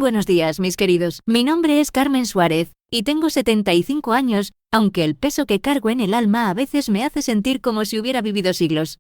buenos días, mis queridos. Mi nombre es Carmen Suárez y tengo 75 años, aunque el peso que cargo en el alma a veces me hace sentir como si hubiera vivido siglos.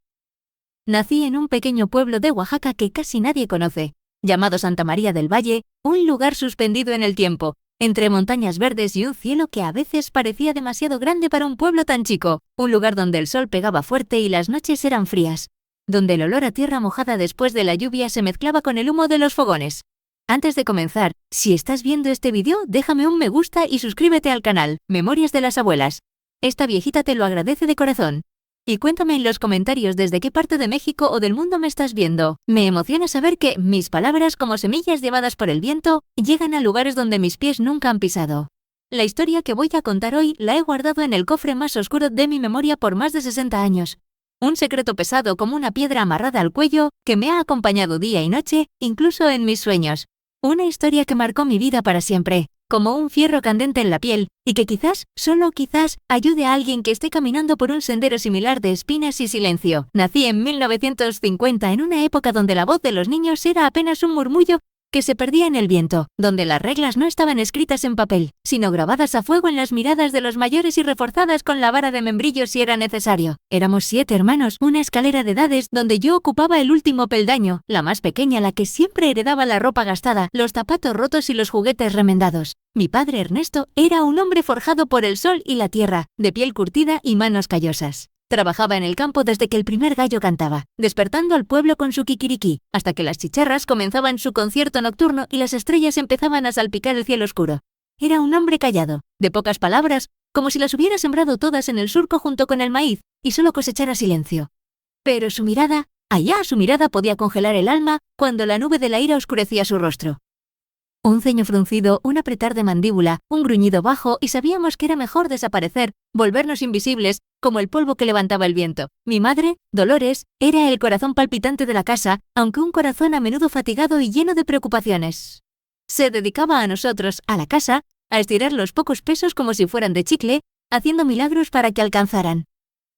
Nací en un pequeño pueblo de Oaxaca que casi nadie conoce, llamado Santa María del Valle, un lugar suspendido en el tiempo, entre montañas verdes y un cielo que a veces parecía demasiado grande para un pueblo tan chico, un lugar donde el sol pegaba fuerte y las noches eran frías, donde el olor a tierra mojada después de la lluvia se mezclaba con el humo de los fogones. Antes de comenzar, si estás viendo este vídeo, déjame un me gusta y suscríbete al canal Memorias de las Abuelas. Esta viejita te lo agradece de corazón. Y cuéntame en los comentarios desde qué parte de México o del mundo me estás viendo. Me emociona saber que mis palabras, como semillas llevadas por el viento, llegan a lugares donde mis pies nunca han pisado. La historia que voy a contar hoy la he guardado en el cofre más oscuro de mi memoria por más de 60 años. Un secreto pesado como una piedra amarrada al cuello que me ha acompañado día y noche, incluso en mis sueños. Una historia que marcó mi vida para siempre, como un fierro candente en la piel, y que quizás, solo quizás, ayude a alguien que esté caminando por un sendero similar de espinas y silencio. Nací en 1950 en una época donde la voz de los niños era apenas un murmullo que se perdía en el viento, donde las reglas no estaban escritas en papel, sino grabadas a fuego en las miradas de los mayores y reforzadas con la vara de membrillo si era necesario. Éramos 7 hermanos, una escalera de edades donde yo ocupaba el último peldaño, la más pequeña, la que siempre heredaba la ropa gastada, los zapatos rotos y los juguetes remendados. Mi padre Ernesto era un hombre forjado por el sol y la tierra, de piel curtida y manos callosas. Trabajaba en el campo desde que el primer gallo cantaba, despertando al pueblo con su kikiriki, hasta que las chicharras comenzaban su concierto nocturno y las estrellas empezaban a salpicar el cielo oscuro. Era un hombre callado, de pocas palabras, como si las hubiera sembrado todas en el surco junto con el maíz, y solo cosechara silencio. Pero su mirada podía congelar el alma cuando la nube de la ira oscurecía su rostro. Un ceño fruncido, un apretar de mandíbula, un gruñido bajo y sabíamos que era mejor desaparecer, volvernos invisibles, como el polvo que levantaba el viento. Mi madre, Dolores, era el corazón palpitante de la casa, aunque un corazón a menudo fatigado y lleno de preocupaciones. Se dedicaba a nosotros, a la casa, a estirar los pocos pesos como si fueran de chicle, haciendo milagros para que alcanzaran.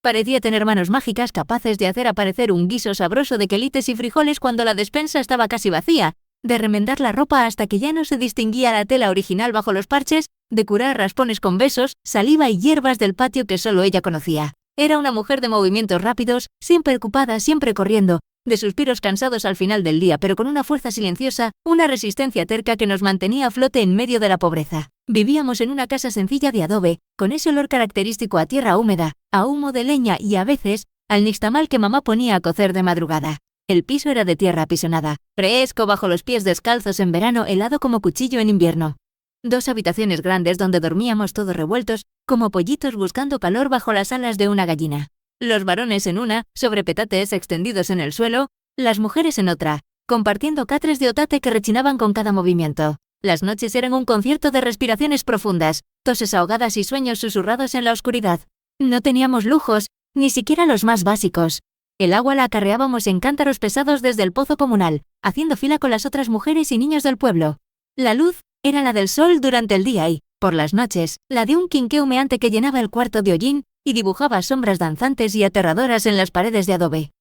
Parecía tener manos mágicas capaces de hacer aparecer un guiso sabroso de quelites y frijoles cuando la despensa estaba casi vacía, de remendar la ropa hasta que ya no se distinguía la tela original bajo los parches, de curar raspones con besos, saliva y hierbas del patio que solo ella conocía. Era una mujer de movimientos rápidos, siempre ocupada, siempre corriendo, de suspiros cansados al final del día, pero con una fuerza silenciosa, una resistencia terca que nos mantenía a flote en medio de la pobreza. Vivíamos en una casa sencilla de adobe, con ese olor característico a tierra húmeda, a humo de leña y a veces, al nixtamal que mamá ponía a cocer de madrugada. El piso era de tierra apisonada, fresco bajo los pies descalzos en verano, helado como cuchillo en invierno. 2 habitaciones grandes donde dormíamos todos revueltos, como pollitos buscando calor bajo las alas de una gallina. Los varones en una, sobre petates extendidos en el suelo, las mujeres en otra, compartiendo catres de otate que rechinaban con cada movimiento. Las noches eran un concierto de respiraciones profundas, toses ahogadas y sueños susurrados en la oscuridad. No teníamos lujos, ni siquiera los más básicos. El agua la acarreábamos en cántaros pesados desde el pozo comunal, haciendo fila con las otras mujeres y niños del pueblo. La luz era la del sol durante el día y, por las noches, la de un quinqué humeante que llenaba el cuarto de hollín y dibujaba sombras danzantes y aterradoras en las paredes de adobe.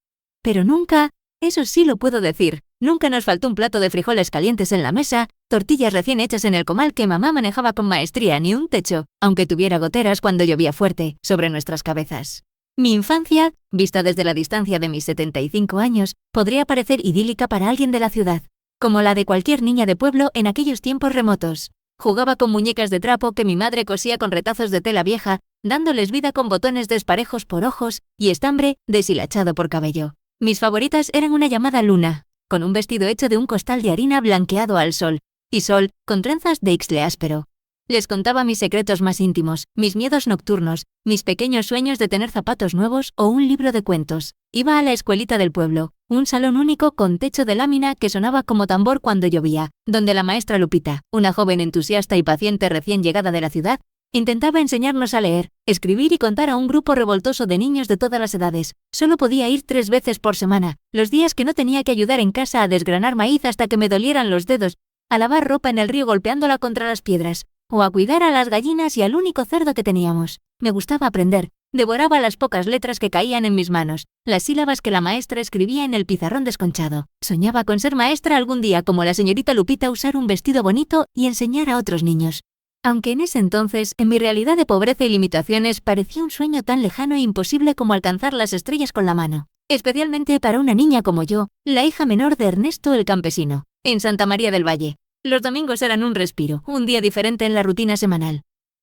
Pero nunca, eso sí lo puedo decir, nunca nos faltó un plato de frijoles calientes en la mesa, tortillas recién hechas en el comal que mamá manejaba con maestría, ni un techo, aunque tuviera goteras cuando llovía fuerte, sobre nuestras cabezas. Mi infancia, vista desde la distancia de mis 75 años, podría parecer idílica para alguien de la ciudad, como la de cualquier niña de pueblo en aquellos tiempos remotos. Jugaba con muñecas de trapo que mi madre cosía con retazos de tela vieja, dándoles vida con botones desparejos por ojos y estambre deshilachado por cabello. Mis favoritas eran una llamada Luna, con un vestido hecho de un costal de harina blanqueado al sol, y Sol, con trenzas de ixtle áspero. Les contaba mis secretos más íntimos, mis miedos nocturnos, mis pequeños sueños de tener zapatos nuevos o un libro de cuentos. Iba a la escuelita del pueblo, un salón único con techo de lámina que sonaba como tambor cuando llovía, donde la maestra Lupita, una joven entusiasta y paciente recién llegada de la ciudad, intentaba enseñarnos a leer, escribir y contar a un grupo revoltoso de niños de todas las edades. Solo podía ir 3 veces por semana, los días que no tenía que ayudar en casa a desgranar maíz hasta que me dolieran los dedos, a lavar ropa en el río golpeándola contra las piedras, o a cuidar a las gallinas y al único cerdo que teníamos. Me gustaba aprender, Devoraba las pocas letras que caían en mis manos, las sílabas que la maestra escribía en el pizarrón desconchado. Soñaba con ser maestra algún día, como la señorita Lupita, usar un vestido bonito y enseñar a otros niños. Aunque en ese entonces, en mi realidad de pobreza y limitaciones, parecía un sueño tan lejano e imposible como alcanzar las estrellas con la mano. Especialmente para una niña como yo, la hija menor de Ernesto el campesino, en Santa María del Valle. Los domingos eran un respiro, un día diferente en la rutina semanal.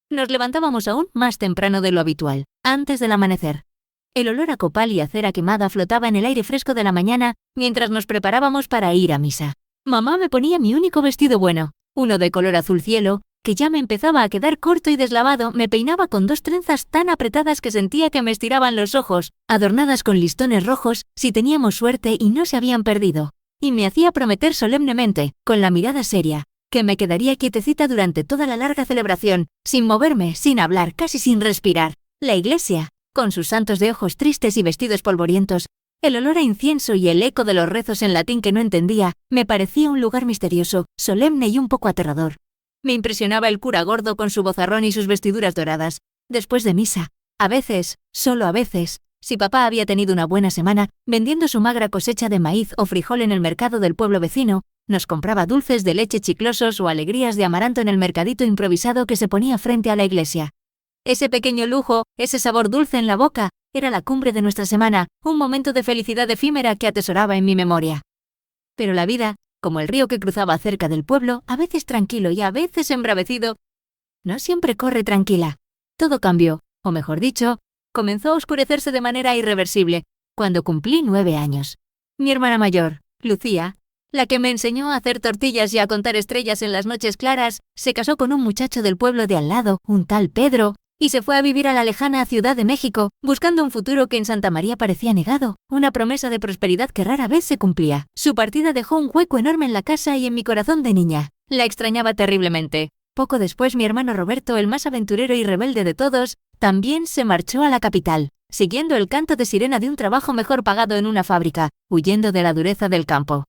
Nos levantábamos aún más temprano de lo habitual, antes del amanecer. El olor a copal y a cera quemada flotaba en el aire fresco de la mañana mientras nos preparábamos para ir a misa. Mamá me ponía mi único vestido bueno, uno de color azul cielo, que ya me empezaba a quedar corto y deslavado. Me peinaba con 2 trenzas tan apretadas que sentía que me estiraban los ojos, adornadas con listones rojos si teníamos suerte y no se habían perdido. Y me hacía prometer solemnemente, con la mirada seria, que me quedaría quietecita durante toda la larga celebración, sin moverme, sin hablar, casi sin respirar. La iglesia, con sus santos de ojos tristes y vestidos polvorientos, el olor a incienso y el eco de los rezos en latín que no entendía, me parecía un lugar misterioso, solemne y un poco aterrador. Me impresionaba el cura gordo con su vozarrón y sus vestiduras doradas. Después de misa, a veces, solo a veces, si papá había tenido una buena semana, vendiendo su magra cosecha de maíz o frijol en el mercado del pueblo vecino, nos compraba dulces de leche chiclosos o alegrías de amaranto en el mercadito improvisado que se ponía frente a la iglesia. Ese pequeño lujo, ese sabor dulce en la boca, era la cumbre de nuestra semana, un momento de felicidad efímera que atesoraba en mi memoria. Pero la vida, como el río que cruzaba cerca del pueblo, a veces tranquilo y a veces embravecido, no siempre corre tranquila. Todo cambió, o mejor dicho, comenzó a oscurecerse de manera irreversible, cuando cumplí 9 años. Mi hermana mayor, Lucía, la que me enseñó a hacer tortillas y a contar estrellas en las noches claras, se casó con un muchacho del pueblo de al lado, un tal Pedro, y se fue a vivir a la lejana Ciudad de México, buscando un futuro que en Santa María parecía negado, una promesa de prosperidad que rara vez se cumplía. Su partida dejó un hueco enorme en la casa y en mi corazón de niña. La extrañaba terriblemente. Poco después, mi hermano Roberto, el más aventurero y rebelde de todos, también se marchó a la capital, siguiendo el canto de sirena de un trabajo mejor pagado en una fábrica, huyendo de la dureza del campo.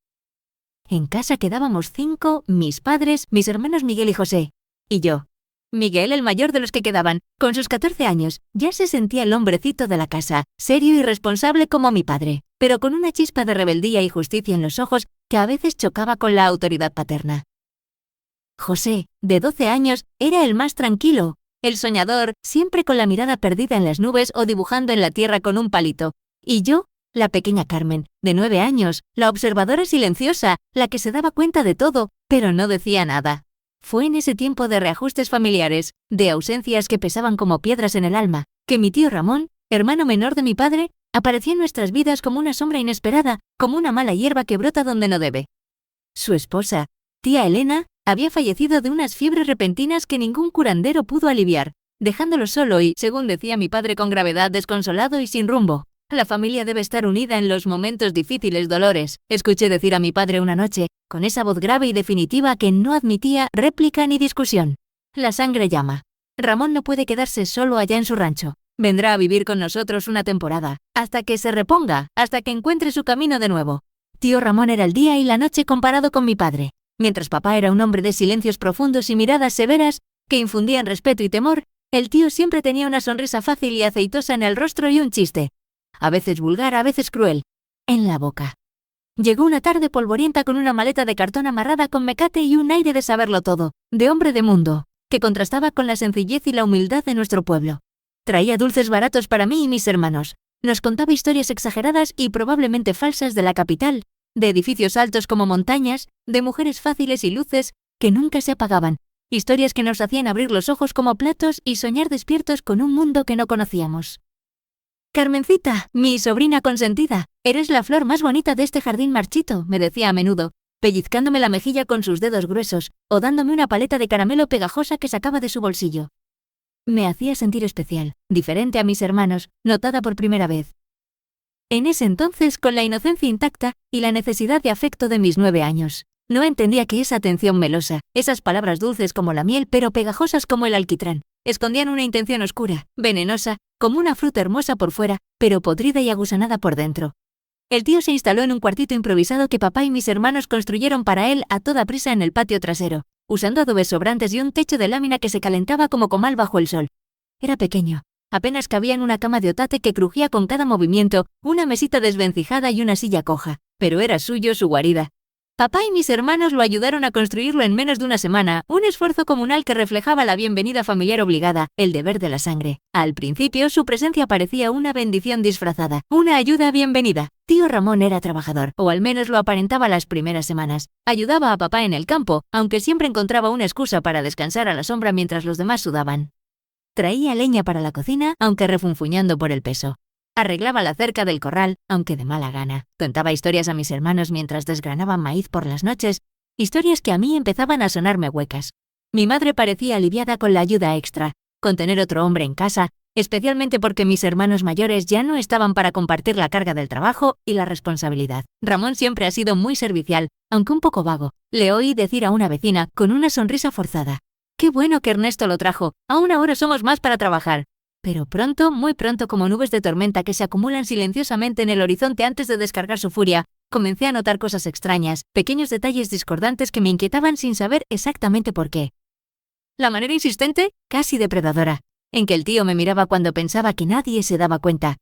En casa quedábamos 5, mis padres, mis hermanos Miguel y José, y yo. Miguel, el mayor de los que quedaban, con sus 14 años, ya se sentía el hombrecito de la casa, serio y responsable como mi padre, pero con una chispa de rebeldía y justicia en los ojos que a veces chocaba con la autoridad paterna. José, de 12 años, era el más tranquilo, el soñador, siempre con la mirada perdida en las nubes o dibujando en la tierra con un palito, y yo, la pequeña Carmen, de 9 años, la observadora silenciosa, la que se daba cuenta de todo, pero no decía nada. Fue en ese tiempo de reajustes familiares, de ausencias que pesaban como piedras en el alma, que mi tío Ramón, hermano menor de mi padre, apareció en nuestras vidas como una sombra inesperada, como una mala hierba que brota donde no debe. Su esposa, tía Elena, había fallecido de unas fiebres repentinas que ningún curandero pudo aliviar, dejándolo solo y, según decía mi padre con gravedad, desconsolado y sin rumbo. La familia debe estar unida en los momentos difíciles, Dolores, escuché decir a mi padre una noche, con esa voz grave y definitiva que no admitía réplica ni discusión. La sangre llama. Ramón no puede quedarse solo allá en su rancho. Vendrá a vivir con nosotros una temporada, hasta que se reponga, hasta que encuentre su camino de nuevo. Tío Ramón era el día y la noche comparado con mi padre. Mientras papá era un hombre de silencios profundos y miradas severas que infundían respeto y temor, el tío siempre tenía una sonrisa fácil y aceitosa en el rostro y un chiste, a veces vulgar, a veces cruel, en la boca. Llegó una tarde polvorienta con una maleta de cartón amarrada con mecate y un aire de saberlo todo, de hombre de mundo, que contrastaba con la sencillez y la humildad de nuestro pueblo. Traía dulces baratos para mí y mis hermanos. Nos contaba historias exageradas y probablemente falsas de la capital, de edificios altos como montañas, de mujeres fáciles y luces que nunca se apagaban, historias que nos hacían abrir los ojos como platos y soñar despiertos con un mundo que no conocíamos. Carmencita, mi sobrina consentida, eres la flor más bonita de este jardín marchito, me decía a menudo, pellizcándome la mejilla con sus dedos gruesos, o dándome una paleta de caramelo pegajosa que sacaba de su bolsillo. Me hacía sentir especial, diferente a mis hermanos, notada por primera vez. En ese entonces, con la inocencia intacta y la necesidad de afecto de mis 9 años, no entendía que esa atención melosa, esas palabras dulces como la miel pero pegajosas como el alquitrán, escondían una intención oscura, venenosa, como una fruta hermosa por fuera, pero podrida y agusanada por dentro. El tío se instaló en un cuartito improvisado que papá y mis hermanos construyeron para él a toda prisa en el patio trasero, usando adobes sobrantes y un techo de lámina que se calentaba como comal bajo el sol. Era pequeño, Apenas cabía en una cama de otate que crujía con cada movimiento, una mesita desvencijada y una silla coja, pero era suyo su guarida. Papá y mis hermanos lo ayudaron a construirlo en menos de una semana, un esfuerzo comunal que reflejaba la bienvenida familiar obligada, el deber de la sangre. Al principio, su presencia parecía una bendición disfrazada, una ayuda bienvenida. Tío Ramón era trabajador, o al menos lo aparentaba las primeras semanas. Ayudaba a papá en el campo, aunque siempre encontraba una excusa para descansar a la sombra mientras los demás sudaban. Traía leña para la cocina, aunque refunfuñando por el peso. Arreglaba la cerca del corral, aunque de mala gana. Contaba historias a mis hermanos mientras desgranaban maíz por las noches, historias que a mí empezaban a sonarme huecas. Mi madre parecía aliviada con la ayuda extra, con tener otro hombre en casa, especialmente porque mis hermanos mayores ya no estaban para compartir la carga del trabajo y la responsabilidad. Ramón siempre ha sido muy servicial, aunque un poco vago. Le oí decir a una vecina, con una sonrisa forzada: «Qué bueno que Ernesto lo trajo, aún ahora somos más para trabajar». Pero pronto, muy pronto, como nubes de tormenta que se acumulan silenciosamente en el horizonte antes de descargar su furia, comencé a notar cosas extrañas, pequeños detalles discordantes que me inquietaban sin saber exactamente por qué. La manera insistente, casi depredadora, en que el tío me miraba cuando pensaba que nadie se daba cuenta.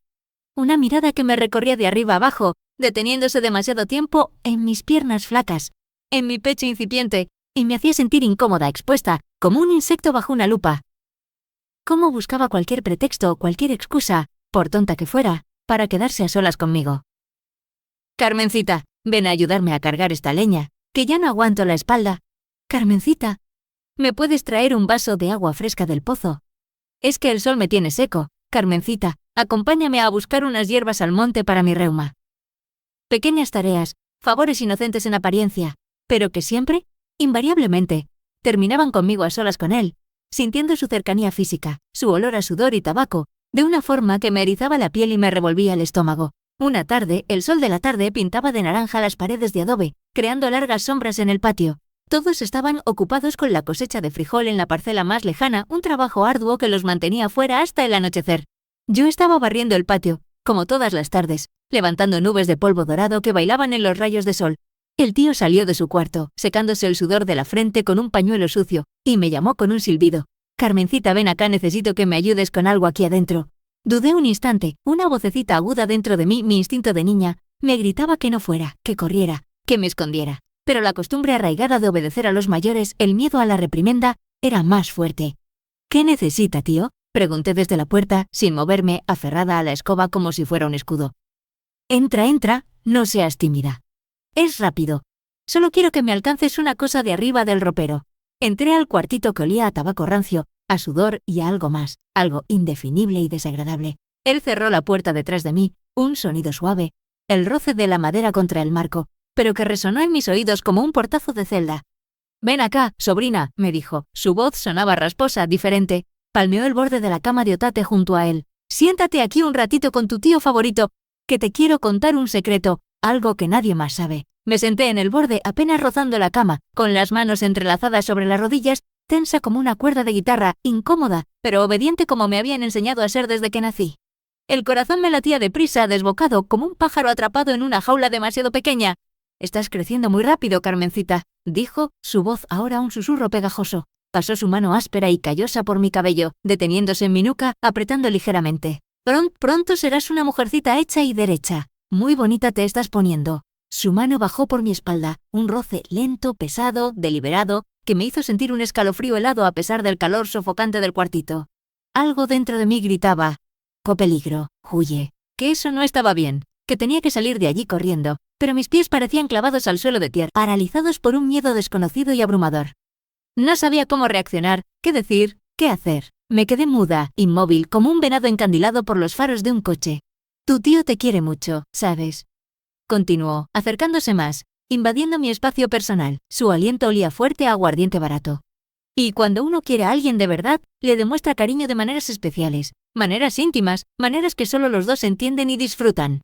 Una mirada que me recorría de arriba abajo, deteniéndose demasiado tiempo en mis piernas flacas, en mi pecho incipiente, y me hacía sentir incómoda, expuesta, como un insecto bajo una lupa. Cómo buscaba cualquier pretexto o cualquier excusa, por tonta que fuera, para quedarse a solas conmigo. «Carmencita, ven a ayudarme a cargar esta leña, que ya no aguanto la espalda. Carmencita, ¿me puedes traer un vaso de agua fresca del pozo? Es que el sol me tiene seco. Carmencita, acompáñame a buscar unas hierbas al monte para mi reuma». Pequeñas tareas, favores inocentes en apariencia, pero que siempre, invariablemente, terminaban conmigo a solas con él, sintiendo su cercanía física, su olor a sudor y tabaco, de una forma que me erizaba la piel y me revolvía el estómago. Una tarde, el sol de la tarde pintaba de naranja las paredes de adobe, creando largas sombras en el patio. Todos estaban ocupados con la cosecha de frijol en la parcela más lejana, un trabajo arduo que los mantenía fuera hasta el anochecer. Yo estaba barriendo el patio, como todas las tardes, levantando nubes de polvo dorado que bailaban en los rayos de sol. El tío salió de su cuarto, secándose el sudor de la frente con un pañuelo sucio, y me llamó con un silbido: «Carmencita, ven acá, necesito que me ayudes con algo aquí adentro». Dudé un instante, una vocecita aguda dentro de mí, mi instinto de niña, me gritaba que no fuera, que corriera, que me escondiera. Pero la costumbre arraigada de obedecer a los mayores, el miedo a la reprimenda, era más fuerte. «¿Qué necesita, tío?», pregunté desde la puerta, sin moverme, aferrada a la escoba como si fuera un escudo. «Entra, entra, no seas tímida. Es rápido. Solo quiero que me alcances una cosa de arriba del ropero». Entré al cuartito que olía a tabaco rancio, a sudor y a algo más, algo indefinible y desagradable. Él cerró la puerta detrás de mí, un sonido suave, el roce de la madera contra el marco, pero que resonó en mis oídos como un portazo de celda. «Ven acá, sobrina», me dijo. Su voz sonaba rasposa, diferente. Palmeó el borde de la cama de otate junto a él. «Siéntate aquí un ratito con tu tío favorito, que te quiero contar un secreto, algo que nadie más sabe». Me senté en el borde, apenas rozando la cama, con las manos entrelazadas sobre las rodillas, tensa como una cuerda de guitarra, incómoda, pero obediente como me habían enseñado a ser desde que nací. El corazón me latía deprisa, desbocado, como un pájaro atrapado en una jaula demasiado pequeña. «Estás creciendo muy rápido, Carmencita», dijo, su voz ahora un susurro pegajoso. Pasó su mano áspera y callosa por mi cabello, deteniéndose en mi nuca, apretando ligeramente. Pronto serás una mujercita hecha y derecha. Muy bonita te estás poniendo». Su mano bajó por mi espalda, un roce lento, pesado, deliberado, que me hizo sentir un escalofrío helado a pesar del calor sofocante del cuartito. Algo dentro de mí gritaba: «¡Co peligro! ¡Huye!», que eso no estaba bien, que tenía que salir de allí corriendo, pero mis pies parecían clavados al suelo de tierra, paralizados por un miedo desconocido y abrumador. No sabía cómo reaccionar, qué decir, qué hacer. Me quedé muda, inmóvil, como un venado encandilado por los faros de un coche. «Tu tío te quiere mucho, ¿sabes?», continuó, acercándose más, invadiendo mi espacio personal. Su aliento olía fuerte a aguardiente barato. «Y cuando uno quiere a alguien de verdad, le demuestra cariño de maneras especiales, maneras íntimas, maneras que solo los dos entienden y disfrutan».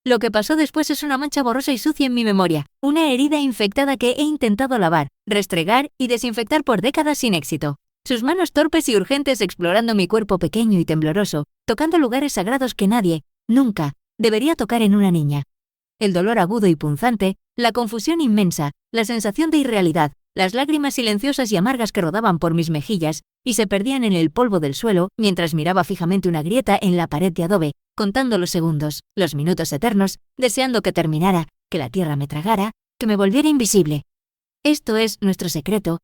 Lo que pasó después es una mancha borrosa y sucia en mi memoria, una herida infectada que he intentado lavar, restregar y desinfectar por décadas sin éxito. Sus manos torpes y urgentes explorando mi cuerpo pequeño y tembloroso, tocando lugares sagrados que nadie, nunca, debería tocar en una niña. El dolor agudo y punzante, la confusión inmensa, la sensación de irrealidad, las lágrimas silenciosas y amargas que rodaban por mis mejillas y se perdían en el polvo del suelo mientras miraba fijamente una grieta en la pared de adobe, contando los segundos, los minutos eternos, deseando que terminara, que la tierra me tragara, que me volviera invisible. Esto es nuestro secreto,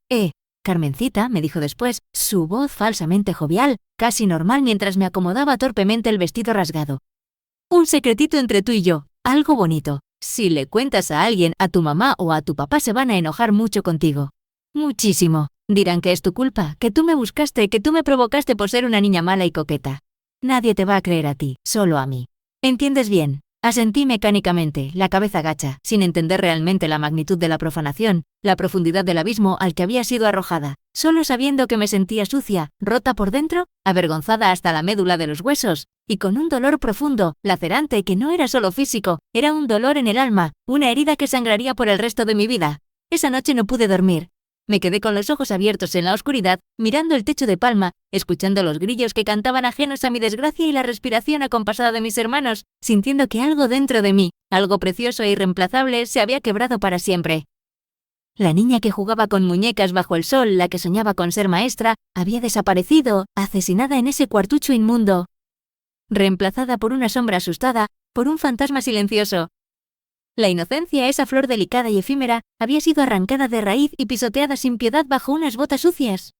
Carmencita, me dijo después, su voz falsamente jovial, casi normal mientras me acomodaba torpemente el vestido rasgado. Un secretito entre tú y yo, algo bonito. Si le cuentas a alguien, a tu mamá o a tu papá se van a enojar mucho contigo. Muchísimo. Dirán que es tu culpa, que tú me buscaste, que tú me provocaste por ser una niña mala y coqueta. Nadie te va a creer a ti, solo a mí. ¿Entiendes bien? Asentí mecánicamente, la cabeza gacha, sin entender realmente la magnitud de la profanación, la profundidad del abismo al que había sido arrojada, solo sabiendo que me sentía sucia, rota por dentro, avergonzada hasta la médula de los huesos, y con un dolor profundo, lacerante que no era solo físico, era un dolor en el alma, una herida que sangraría por el resto de mi vida. Esa noche no pude dormir. Me quedé con los ojos abiertos en la oscuridad, mirando el techo de palma, escuchando los grillos que cantaban ajenos a mi desgracia y la respiración acompasada de mis hermanos, sintiendo que algo dentro de mí, algo precioso e irreemplazable, se había quebrado para siempre. La niña que jugaba con muñecas bajo el sol, la que soñaba con ser maestra, había desaparecido, asesinada en ese cuartucho inmundo, reemplazada por una sombra asustada, por un fantasma silencioso. La inocencia, esa flor delicada y efímera, había sido arrancada de raíz y pisoteada sin piedad bajo unas botas sucias.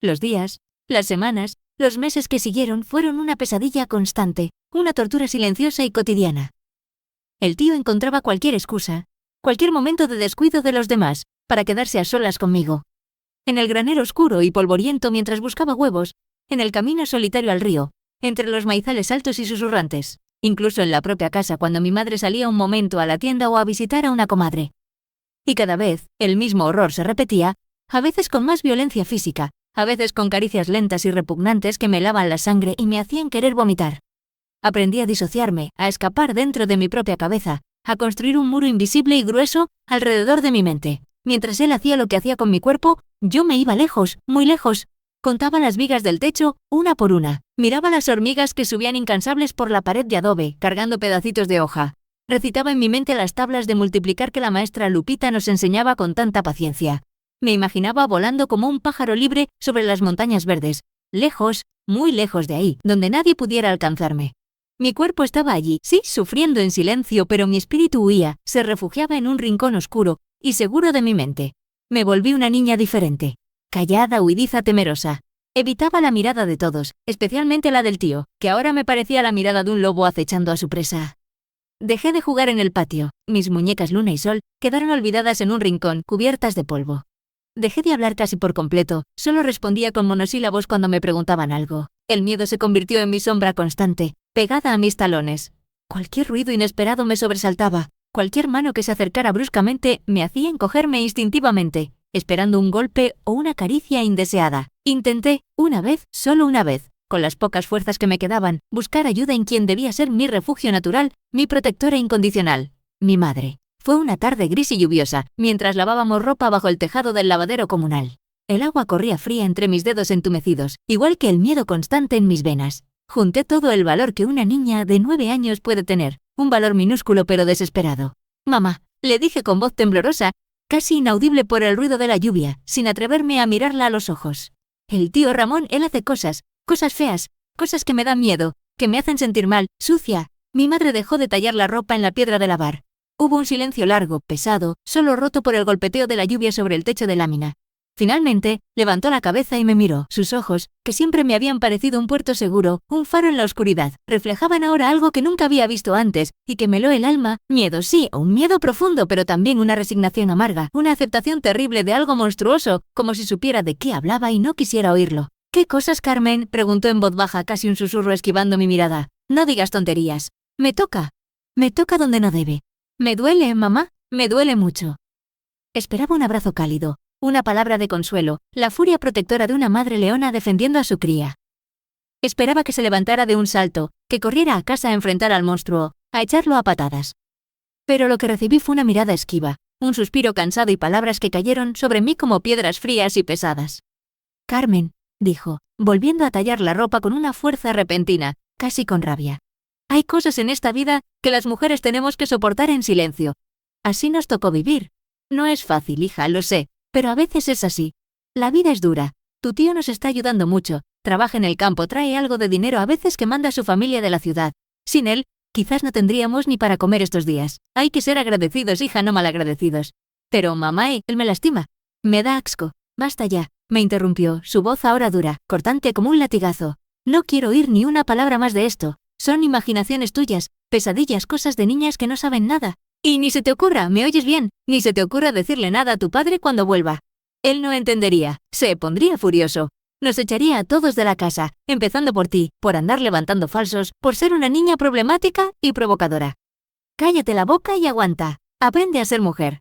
Los días, las semanas, los meses que siguieron fueron una pesadilla constante, una tortura silenciosa y cotidiana. El tío encontraba cualquier excusa, cualquier momento de descuido de los demás, para quedarse a solas conmigo. En el granero oscuro y polvoriento mientras buscaba huevos, en el camino solitario al río, entre los maizales altos y susurrantes. Incluso en la propia casa cuando mi madre salía un momento a la tienda o a visitar a una comadre. Y cada vez, el mismo horror se repetía, a veces con más violencia física, a veces con caricias lentas y repugnantes que me helaban la sangre y me hacían querer vomitar. Aprendí a disociarme, a escapar dentro de mi propia cabeza, a construir un muro invisible y grueso alrededor de mi mente. Mientras él hacía lo que hacía con mi cuerpo, yo me iba lejos, muy lejos. Contaba las vigas del techo, una por una. Miraba las hormigas que subían incansables por la pared de adobe, cargando pedacitos de hoja. Recitaba en mi mente las tablas de multiplicar que la maestra Lupita nos enseñaba con tanta paciencia. Me imaginaba volando como un pájaro libre sobre las montañas verdes, lejos, muy lejos de ahí, donde nadie pudiera alcanzarme. Mi cuerpo estaba allí, sí, sufriendo en silencio, pero mi espíritu huía, se refugiaba en un rincón oscuro y seguro de mi mente. Me volví una niña diferente. Callada, huidiza, temerosa. Evitaba la mirada de todos, especialmente la del tío, que ahora me parecía la mirada de un lobo acechando a su presa. Dejé de jugar en el patio. Mis muñecas Luna y Sol quedaron olvidadas en un rincón, cubiertas de polvo. Dejé de hablar casi por completo, solo respondía con monosílabos cuando me preguntaban algo. El miedo se convirtió en mi sombra constante, pegada a mis talones. Cualquier ruido inesperado me sobresaltaba. Cualquier mano que se acercara bruscamente me hacía encogerme instintivamente, esperando un golpe o una caricia indeseada. Intenté, una vez, solo una vez, con las pocas fuerzas que me quedaban, buscar ayuda en quien debía ser mi refugio natural, mi protectora incondicional, mi madre. Fue una tarde gris y lluviosa, mientras lavábamos ropa bajo el tejado del lavadero comunal. El agua corría fría entre mis dedos entumecidos, igual que el miedo constante en mis venas. Junté todo el valor que una niña de 9 años puede tener, un valor minúsculo pero desesperado. «Mamá», le dije con voz temblorosa, casi inaudible por el ruido de la lluvia, sin atreverme a mirarla a los ojos. «El tío Ramón, él hace cosas feas, cosas que me dan miedo, que me hacen sentir mal, sucia». Mi madre dejó de tallar la ropa en la piedra de lavar. Hubo un silencio largo, pesado, solo roto por el golpeteo de la lluvia sobre el techo de lámina. Finalmente, levantó la cabeza y me miró. Sus ojos, que siempre me habían parecido un puerto seguro, un faro en la oscuridad, reflejaban ahora algo que nunca había visto antes y que me heló el alma. Miedo, sí, un miedo profundo, pero también una resignación amarga, una aceptación terrible de algo monstruoso, como si supiera de qué hablaba y no quisiera oírlo. «¿Qué cosas, Carmen?», preguntó en voz baja, casi un susurro esquivando mi mirada. «No digas tonterías. Me toca donde no debe. Me duele, mamá, me duele mucho». Esperaba un abrazo cálido, una palabra de consuelo, la furia protectora de una madre leona defendiendo a su cría. Esperaba que se levantara de un salto, que corriera a casa a enfrentar al monstruo, a echarlo a patadas. Pero lo que recibí fue una mirada esquiva, un suspiro cansado y palabras que cayeron sobre mí como piedras frías y pesadas. «Carmen», dijo, volviendo a tallar la ropa con una fuerza repentina, casi con rabia. «Hay cosas en esta vida que las mujeres tenemos que soportar en silencio. Así nos tocó vivir. No es fácil, hija, lo sé, Pero a veces es así. La vida es dura. Tu tío nos está ayudando mucho. Trabaja en el campo, trae algo de dinero a veces que manda a su familia de la ciudad. Sin él, quizás no tendríamos ni para comer estos días. Hay que ser agradecidos, hija, no malagradecidos. Pero mamá, él me lastima. Me da asco. Basta ya, me interrumpió, su voz ahora dura, cortante como un latigazo. No quiero oír ni una palabra más de esto. Son imaginaciones tuyas, pesadillas, cosas de niñas que no saben nada. Y ni se te ocurra, ¿me oyes bien? Ni se te ocurra decirle nada a tu padre cuando vuelva. Él no entendería, se pondría furioso. Nos echaría a todos de la casa, empezando por ti, por andar levantando falsos, por ser una niña problemática y provocadora. Cállate la boca y aguanta. Aprende a ser mujer.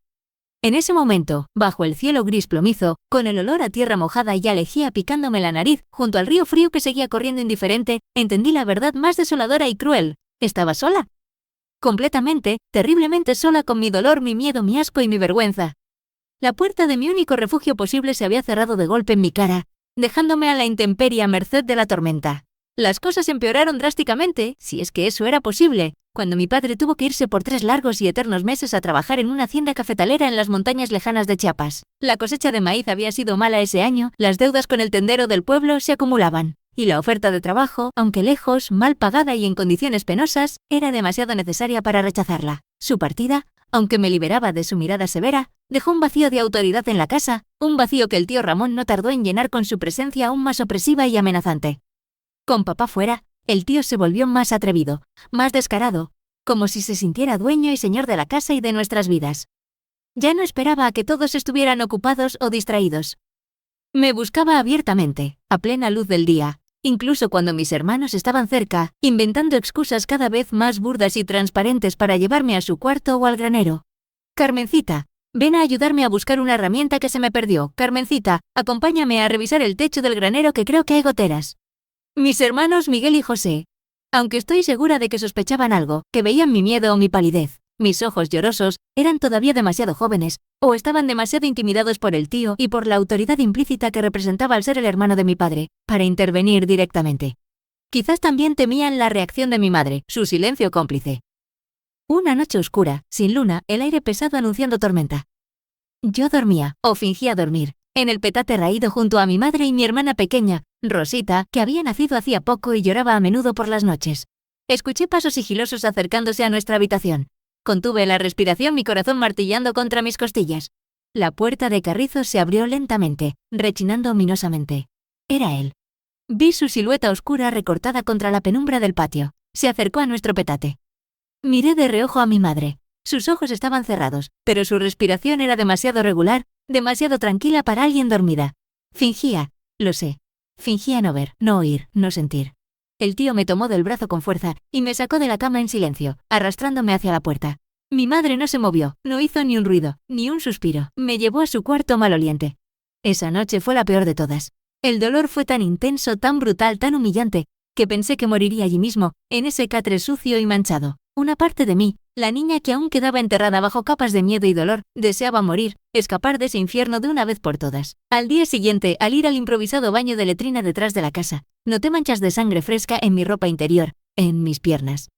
En ese momento, bajo el cielo gris plomizo, con el olor a tierra mojada y a lejía picándome la nariz, junto al río frío que seguía corriendo indiferente, entendí la verdad más desoladora y cruel. Estaba sola. Completamente, terriblemente sola con mi dolor, mi miedo, mi asco y mi vergüenza. La puerta de mi único refugio posible se había cerrado de golpe en mi cara, dejándome a la intemperie a merced de la tormenta. Las cosas empeoraron drásticamente, si es que eso era posible, cuando mi padre tuvo que irse por 3 largos y eternos meses a trabajar en una hacienda cafetalera en las montañas lejanas de Chiapas. La cosecha de maíz había sido mala ese año, las deudas con el tendero del pueblo se acumulaban, y la oferta de trabajo, aunque lejos, mal pagada y en condiciones penosas, era demasiado necesaria para rechazarla. Su partida, aunque me liberaba de su mirada severa, dejó un vacío de autoridad en la casa, un vacío que el tío Ramón no tardó en llenar con su presencia aún más opresiva y amenazante. Con papá fuera, el tío se volvió más atrevido, más descarado, como si se sintiera dueño y señor de la casa y de nuestras vidas. Ya no esperaba a que todos estuvieran ocupados o distraídos. Me buscaba abiertamente, a plena luz del día, incluso cuando mis hermanos estaban cerca, inventando excusas cada vez más burdas y transparentes para llevarme a su cuarto o al granero. Carmencita, ven a ayudarme a buscar una herramienta que se me perdió. Carmencita, acompáñame a revisar el techo del granero que creo que hay goteras. Mis hermanos Miguel y José, aunque estoy segura de que sospechaban algo, que veían mi miedo o mi palidez, mis ojos llorosos, eran todavía demasiado jóvenes, o estaban demasiado intimidados por el tío y por la autoridad implícita que representaba al ser el hermano de mi padre, para intervenir directamente. Quizás también temían la reacción de mi madre, su silencio cómplice. Una noche oscura, sin luna, el aire pesado anunciando tormenta. Yo dormía, o fingía dormir, en el petate raído junto a mi madre y mi hermana pequeña, Rosita, que había nacido hacía poco y lloraba a menudo por las noches. Escuché pasos sigilosos acercándose a nuestra habitación. Contuve la respiración, mi corazón martillando contra mis costillas. La puerta de carrizo se abrió lentamente, rechinando ominosamente. Era él. Vi su silueta oscura recortada contra la penumbra del patio. Se acercó a nuestro petate. Miré de reojo a mi madre. Sus ojos estaban cerrados, pero su respiración era demasiado regular, demasiado tranquila para alguien dormida. Fingía, lo sé. Fingía no ver, no oír, no sentir. El tío me tomó del brazo con fuerza y me sacó de la cama en silencio, arrastrándome hacia la puerta. Mi madre no se movió, no hizo ni un ruido, ni un suspiro. Me llevó a su cuarto maloliente. Esa noche fue la peor de todas. El dolor fue tan intenso, tan brutal, tan humillante, que pensé que moriría allí mismo, en ese catre sucio y manchado. Una parte de mí, la niña que aún quedaba enterrada bajo capas de miedo y dolor, deseaba morir, escapar de ese infierno de una vez por todas. Al día siguiente, al ir al improvisado baño de letrina detrás de la casa, noté manchas de sangre fresca en mi ropa interior, en mis piernas.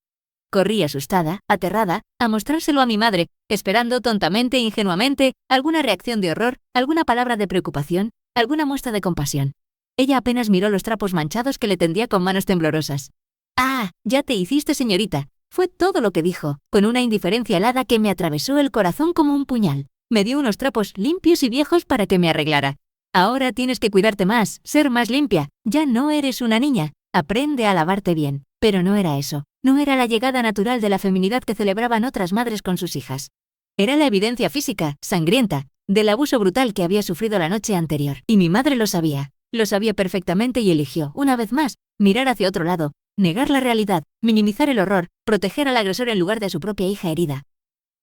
Corrí asustada, aterrada, a mostrárselo a mi madre, esperando tontamente e ingenuamente alguna reacción de horror, alguna palabra de preocupación, alguna muestra de compasión. Ella apenas miró los trapos manchados que le tendía con manos temblorosas. «Ah, ya te hiciste, señorita», fue todo lo que dijo, con una indiferencia helada que me atravesó el corazón como un puñal. Me dio unos trapos limpios y viejos para que me arreglara. «Ahora tienes que cuidarte más, ser más limpia. Ya no eres una niña. Aprende a lavarte bien». Pero no era eso. No era la llegada natural de la feminidad que celebraban otras madres con sus hijas. Era la evidencia física, sangrienta, del abuso brutal que había sufrido la noche anterior. Y mi madre lo sabía. Lo sabía perfectamente y eligió, una vez más, mirar hacia otro lado, negar la realidad, minimizar el horror, proteger al agresor en lugar de a su propia hija herida.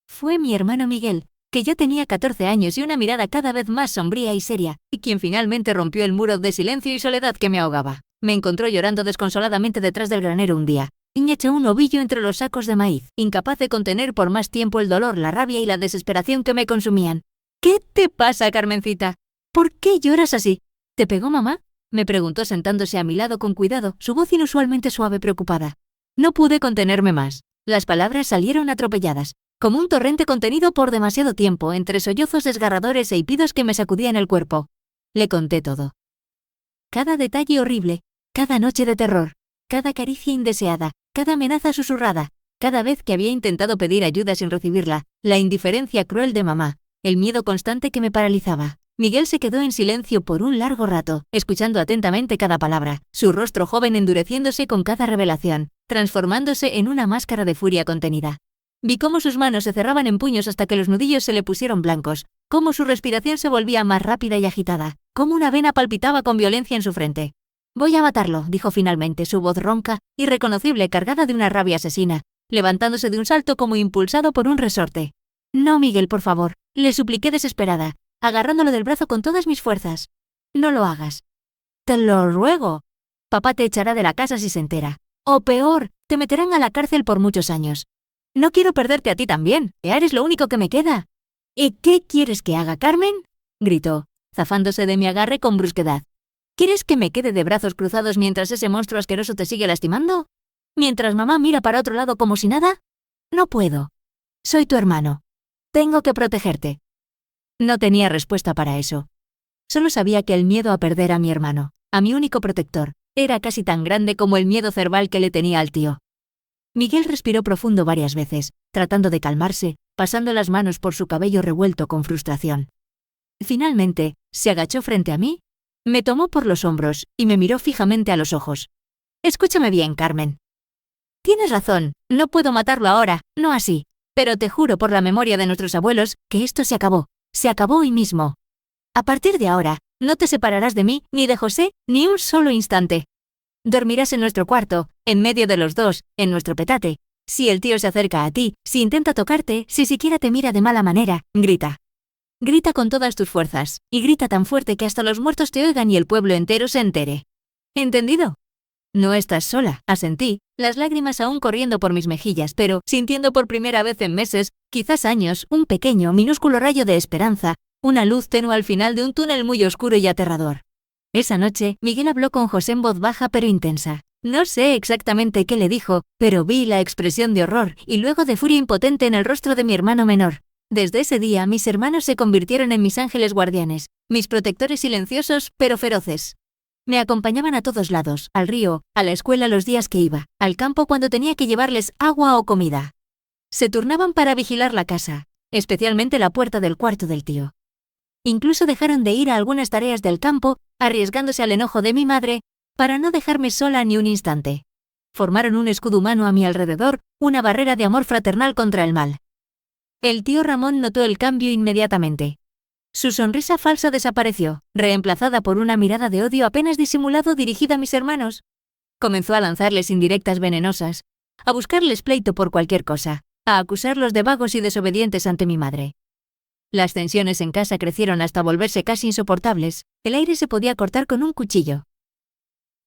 Fue mi hermano Miguel, que ya tenía 14 años y una mirada cada vez más sombría y seria, y quien finalmente rompió el muro de silencio y soledad que me ahogaba. Me encontró llorando desconsoladamente detrás del granero un día, y hecho un ovillo entre los sacos de maíz, incapaz de contener por más tiempo el dolor, la rabia y la desesperación que me consumían. «¿Qué te pasa, Carmencita? ¿Por qué lloras así? ¿Te pegó mamá?», me preguntó sentándose a mi lado con cuidado, su voz inusualmente suave, preocupada. No pude contenerme más. Las palabras salieron atropelladas. como un torrente contenido por demasiado tiempo entre sollozos desgarradores e hipidos que me sacudían el cuerpo. Le conté todo. Cada detalle horrible, cada noche de terror, cada caricia indeseada, cada amenaza susurrada, cada vez que había intentado pedir ayuda sin recibirla, la indiferencia cruel de mamá, el miedo constante que me paralizaba. Miguel se quedó en silencio por un largo rato, escuchando atentamente cada palabra, su rostro joven endureciéndose con cada revelación, transformándose en una máscara de furia contenida. Vi cómo sus manos se cerraban en puños hasta que los nudillos se le pusieron blancos, cómo su respiración se volvía más rápida y agitada, cómo una vena palpitaba con violencia en su frente. «Voy a matarlo», dijo finalmente, su voz ronca, irreconocible, cargada de una rabia asesina, levantándose de un salto como impulsado por un resorte. «No, Miguel, por favor», le supliqué desesperada, agarrándolo del brazo con todas mis fuerzas. «No lo hagas». «Te lo ruego. Papá te echará de la casa si se entera. O peor, te meterán a la cárcel por muchos años. No quiero perderte a ti también, eres lo único que me queda». «¿Y qué quieres que haga, Carmen?», gritó, zafándose de mi agarre con brusquedad. «¿Quieres que me quede de brazos cruzados mientras ese monstruo asqueroso te sigue lastimando? ¿Mientras mamá mira para otro lado como si nada? No puedo. Soy tu hermano. Tengo que protegerte». No tenía respuesta para eso. Solo sabía que el miedo a perder a mi hermano, a mi único protector, era casi tan grande como el miedo cerval que le tenía al tío. Miguel respiró profundo varias veces, tratando de calmarse, pasando las manos por su cabello revuelto con frustración. Finalmente, se agachó frente a mí, me tomó por los hombros y me miró fijamente a los ojos. «Escúchame bien, Carmen. Tienes razón, no puedo matarlo ahora, no así, pero te juro por la memoria de nuestros abuelos que esto se acabó hoy mismo. A partir de ahora, no te separarás de mí, ni de José, ni un solo instante. Dormirás en nuestro cuarto, en medio de los dos, en nuestro petate. Si el tío se acerca a ti, si intenta tocarte, si siquiera te mira de mala manera, grita. Grita con todas tus fuerzas, y grita tan fuerte que hasta los muertos te oigan y el pueblo entero se entere. ¿Entendido?» «No estás sola», asentí, las lágrimas aún corriendo por mis mejillas, pero sintiendo por primera vez en meses, quizás años, un pequeño, minúsculo rayo de esperanza, una luz tenue al final de un túnel muy oscuro y aterrador. Esa noche, Miguel habló con José en voz baja pero intensa. No sé exactamente qué le dijo, pero vi la expresión de horror y luego de furia impotente en el rostro de mi hermano menor. Desde ese día, mis hermanos se convirtieron en mis ángeles guardianes, mis protectores silenciosos pero feroces. Me acompañaban a todos lados, al río, a la escuela los días que iba, al campo cuando tenía que llevarles agua o comida. Se turnaban para vigilar la casa, especialmente la puerta del cuarto del tío. Incluso dejaron de ir a algunas tareas del campo, arriesgándose al enojo de mi madre, para no dejarme sola ni un instante. Formaron un escudo humano a mi alrededor, una barrera de amor fraternal contra el mal. El tío Ramón notó el cambio inmediatamente. Su sonrisa falsa desapareció, reemplazada por una mirada de odio apenas disimulado dirigida a mis hermanos. Comenzó a lanzarles indirectas venenosas, a buscarles pleito por cualquier cosa, a acusarlos de vagos y desobedientes ante mi madre. Las tensiones en casa crecieron hasta volverse casi insoportables, el aire se podía cortar con un cuchillo.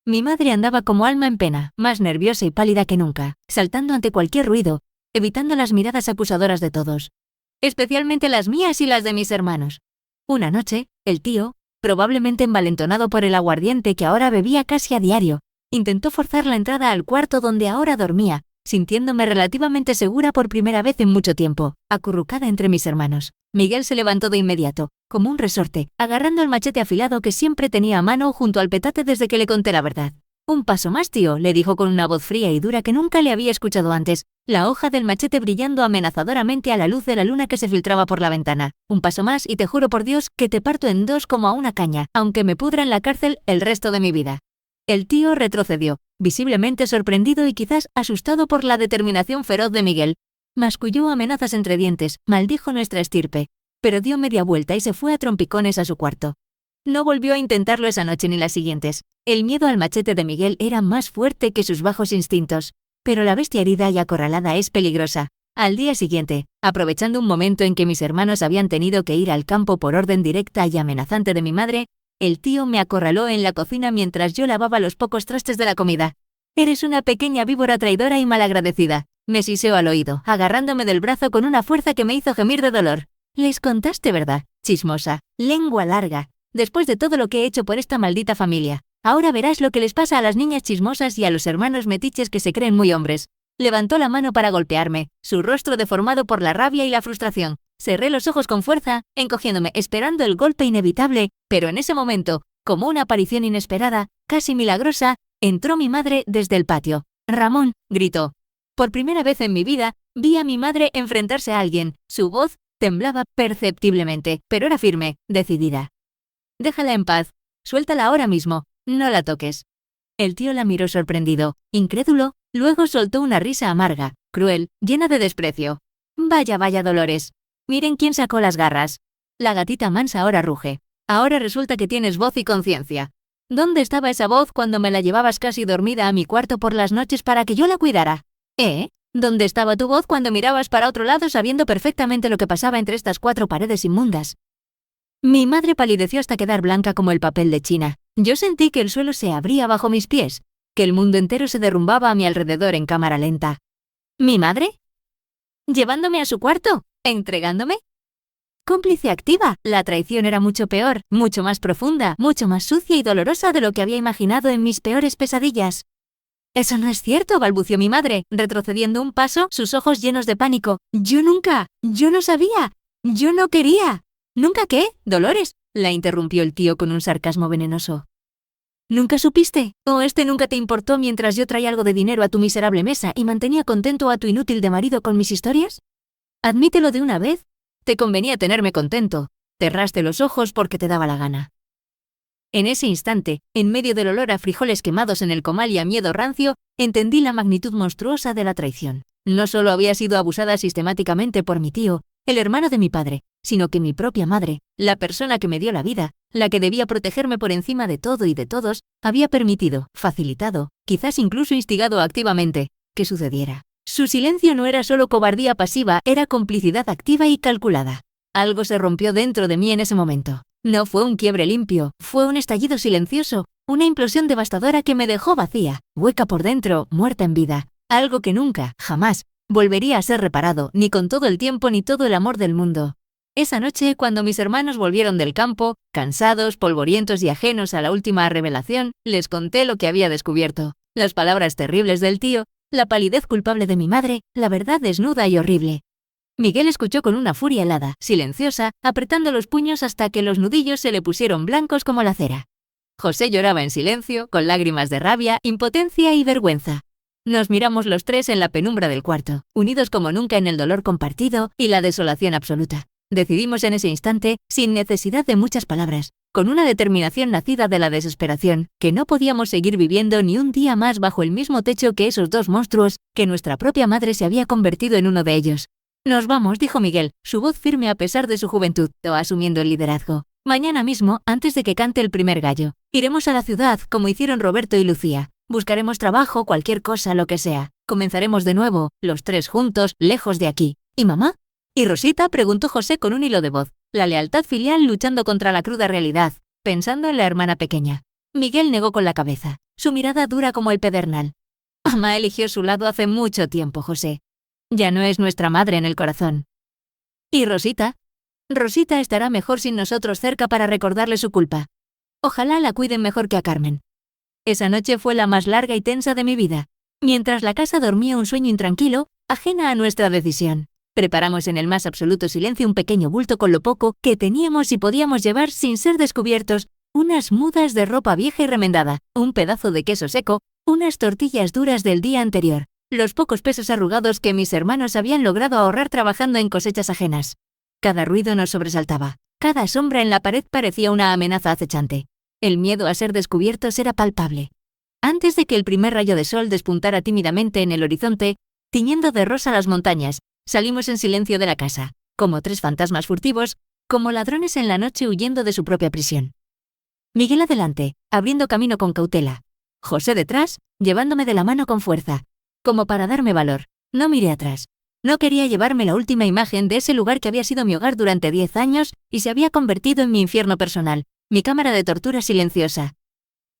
Mi madre andaba como alma en pena, más nerviosa y pálida que nunca, saltando ante cualquier ruido, evitando las miradas acusadoras de todos, especialmente las mías y las de mis hermanos. Una noche, el tío, probablemente envalentonado por el aguardiente que ahora bebía casi a diario, intentó forzar la entrada al cuarto donde ahora dormía, sintiéndome relativamente segura por primera vez en mucho tiempo, acurrucada entre mis hermanos. Miguel se levantó de inmediato, como un resorte, agarrando el machete afilado que siempre tenía a mano junto al petate desde que le conté la verdad. «Un paso más, tío», le dijo con una voz fría y dura que nunca le había escuchado antes, la hoja del machete brillando amenazadoramente a la luz de la luna que se filtraba por la ventana. «Un paso más y te juro por Dios que te parto en dos como a una caña, aunque me pudra en la cárcel el resto de mi vida». El tío retrocedió, visiblemente sorprendido y quizás asustado por la determinación feroz de Miguel. Masculló amenazas entre dientes, maldijo nuestra estirpe, pero dio media vuelta y se fue a trompicones a su cuarto. No volvió a intentarlo esa noche ni las siguientes. El miedo al machete de Miguel era más fuerte que sus bajos instintos, pero la bestia herida y acorralada es peligrosa. Al día siguiente, aprovechando un momento en que mis hermanos habían tenido que ir al campo por orden directa y amenazante de mi madre, el tío me acorraló en la cocina mientras yo lavaba los pocos trastes de la comida. «Eres una pequeña víbora traidora y malagradecida», me siseó al oído, agarrándome del brazo con una fuerza que me hizo gemir de dolor. «Les contaste, ¿verdad? Chismosa, lengua larga. Después de todo lo que he hecho por esta maldita familia, ahora verás lo que les pasa a las niñas chismosas y a los hermanos metiches que se creen muy hombres. Levantó la mano para golpearme, su rostro deformado por la rabia y la frustración. Cerré los ojos con fuerza, encogiéndome, esperando el golpe inevitable, pero en ese momento, como una aparición inesperada, casi milagrosa, entró mi madre desde el patio. «Ramón», gritó. Por primera vez en mi vida, vi a mi madre enfrentarse a alguien. Su voz temblaba perceptiblemente, pero era firme, decidida. «Déjala en paz. Suéltala ahora mismo. No la toques». El tío la miró sorprendido, incrédulo, luego soltó una risa amarga, cruel, llena de desprecio. «Vaya, vaya, Dolores. Miren quién sacó las garras. La gatita mansa ahora ruge. Ahora resulta que tienes voz y conciencia. ¿Dónde estaba esa voz cuando me la llevabas casi dormida a mi cuarto por las noches para que yo la cuidara? ¿Dónde estaba tu voz cuando mirabas para otro lado sabiendo perfectamente lo que pasaba entre estas 4 paredes inmundas?» Mi madre palideció hasta quedar blanca como el papel de China. Yo sentí que el suelo se abría bajo mis pies, que el mundo entero se derrumbaba a mi alrededor en cámara lenta. ¿Mi madre? ¿Llevándome a su cuarto? ¿Entregándome? Cómplice activa. La traición era mucho peor, mucho más profunda, mucho más sucia y dolorosa de lo que había imaginado en mis peores pesadillas. «Eso no es cierto», balbució mi madre, retrocediendo un paso, sus ojos llenos de pánico. «Yo no sabía, yo no quería». «¿Nunca qué, Dolores?», la interrumpió el tío con un sarcasmo venenoso. «¿Nunca supiste? ¿O nunca te importó mientras yo traía algo de dinero a tu miserable mesa y mantenía contento a tu inútil de marido con mis historias? Admítelo de una vez. Te convenía tenerme contento. Cerraste los ojos porque te daba la gana». En ese instante, en medio del olor a frijoles quemados en el comal y a miedo rancio, entendí la magnitud monstruosa de la traición. No solo había sido abusada sistemáticamente por mi tío, el hermano de mi padre, sino que mi propia madre, la persona que me dio la vida, la que debía protegerme por encima de todo y de todos, había permitido, facilitado, quizás incluso instigado activamente, que sucediera. Su silencio no era solo cobardía pasiva, era complicidad activa y calculada. Algo se rompió dentro de mí en ese momento. No fue un quiebre limpio, fue un estallido silencioso, una implosión devastadora que me dejó vacía, hueca por dentro, muerta en vida. Algo que nunca, jamás, volvería a ser reparado, ni con todo el tiempo ni todo el amor del mundo. Esa noche, cuando mis hermanos volvieron del campo, cansados, polvorientos y ajenos a la última revelación, les conté lo que había descubierto. Las palabras terribles del tío, la palidez culpable de mi madre, la verdad desnuda y horrible. Miguel escuchó con una furia helada, silenciosa, apretando los puños hasta que los nudillos se le pusieron blancos como la cera. José lloraba en silencio, con lágrimas de rabia, impotencia y vergüenza. Nos miramos los 3 en la penumbra del cuarto, unidos como nunca en el dolor compartido y la desolación absoluta. Decidimos en ese instante, sin necesidad de muchas palabras, con una determinación nacida de la desesperación, que no podíamos seguir viviendo ni un día más bajo el mismo techo que esos 2 monstruos, que nuestra propia madre se había convertido en uno de ellos. «Nos vamos», dijo Miguel, su voz firme a pesar de su juventud, asumiendo el liderazgo. «Mañana mismo, antes de que cante el primer gallo, iremos a la ciudad, como hicieron Roberto y Lucía. Buscaremos trabajo, cualquier cosa, lo que sea. Comenzaremos de nuevo, los 3 juntos, lejos de aquí. ¿Y mamá? ¿Y Rosita?», preguntó José con un hilo de voz. La lealtad filial luchando contra la cruda realidad, pensando en la hermana pequeña. Miguel negó con la cabeza, su mirada dura como el pedernal. «Mamá eligió su lado hace mucho tiempo, José. Ya no es nuestra madre en el corazón». «¿Y Rosita?» «Rosita estará mejor sin nosotros cerca para recordarle su culpa. Ojalá la cuiden mejor que a Carmen». Esa noche fue la más larga y tensa de mi vida. Mientras la casa dormía un sueño intranquilo, ajena a nuestra decisión, preparamos en el más absoluto silencio un pequeño bulto con lo poco que teníamos y podíamos llevar sin ser descubiertos, unas mudas de ropa vieja y remendada, un pedazo de queso seco, unas tortillas duras del día anterior, los pocos pesos arrugados que mis hermanos habían logrado ahorrar trabajando en cosechas ajenas. Cada ruido nos sobresaltaba, cada sombra en la pared parecía una amenaza acechante. El miedo a ser descubiertos era palpable. Antes de que el primer rayo de sol despuntara tímidamente en el horizonte, tiñendo de rosa las montañas, salimos en silencio de la casa, como 3 fantasmas furtivos, como ladrones en la noche huyendo de su propia prisión. Miguel adelante, abriendo camino con cautela. José detrás, llevándome de la mano con fuerza, como para darme valor. No miré atrás. No quería llevarme la última imagen de ese lugar que había sido mi hogar durante 10 años y se había convertido en mi infierno personal, mi cámara de tortura silenciosa.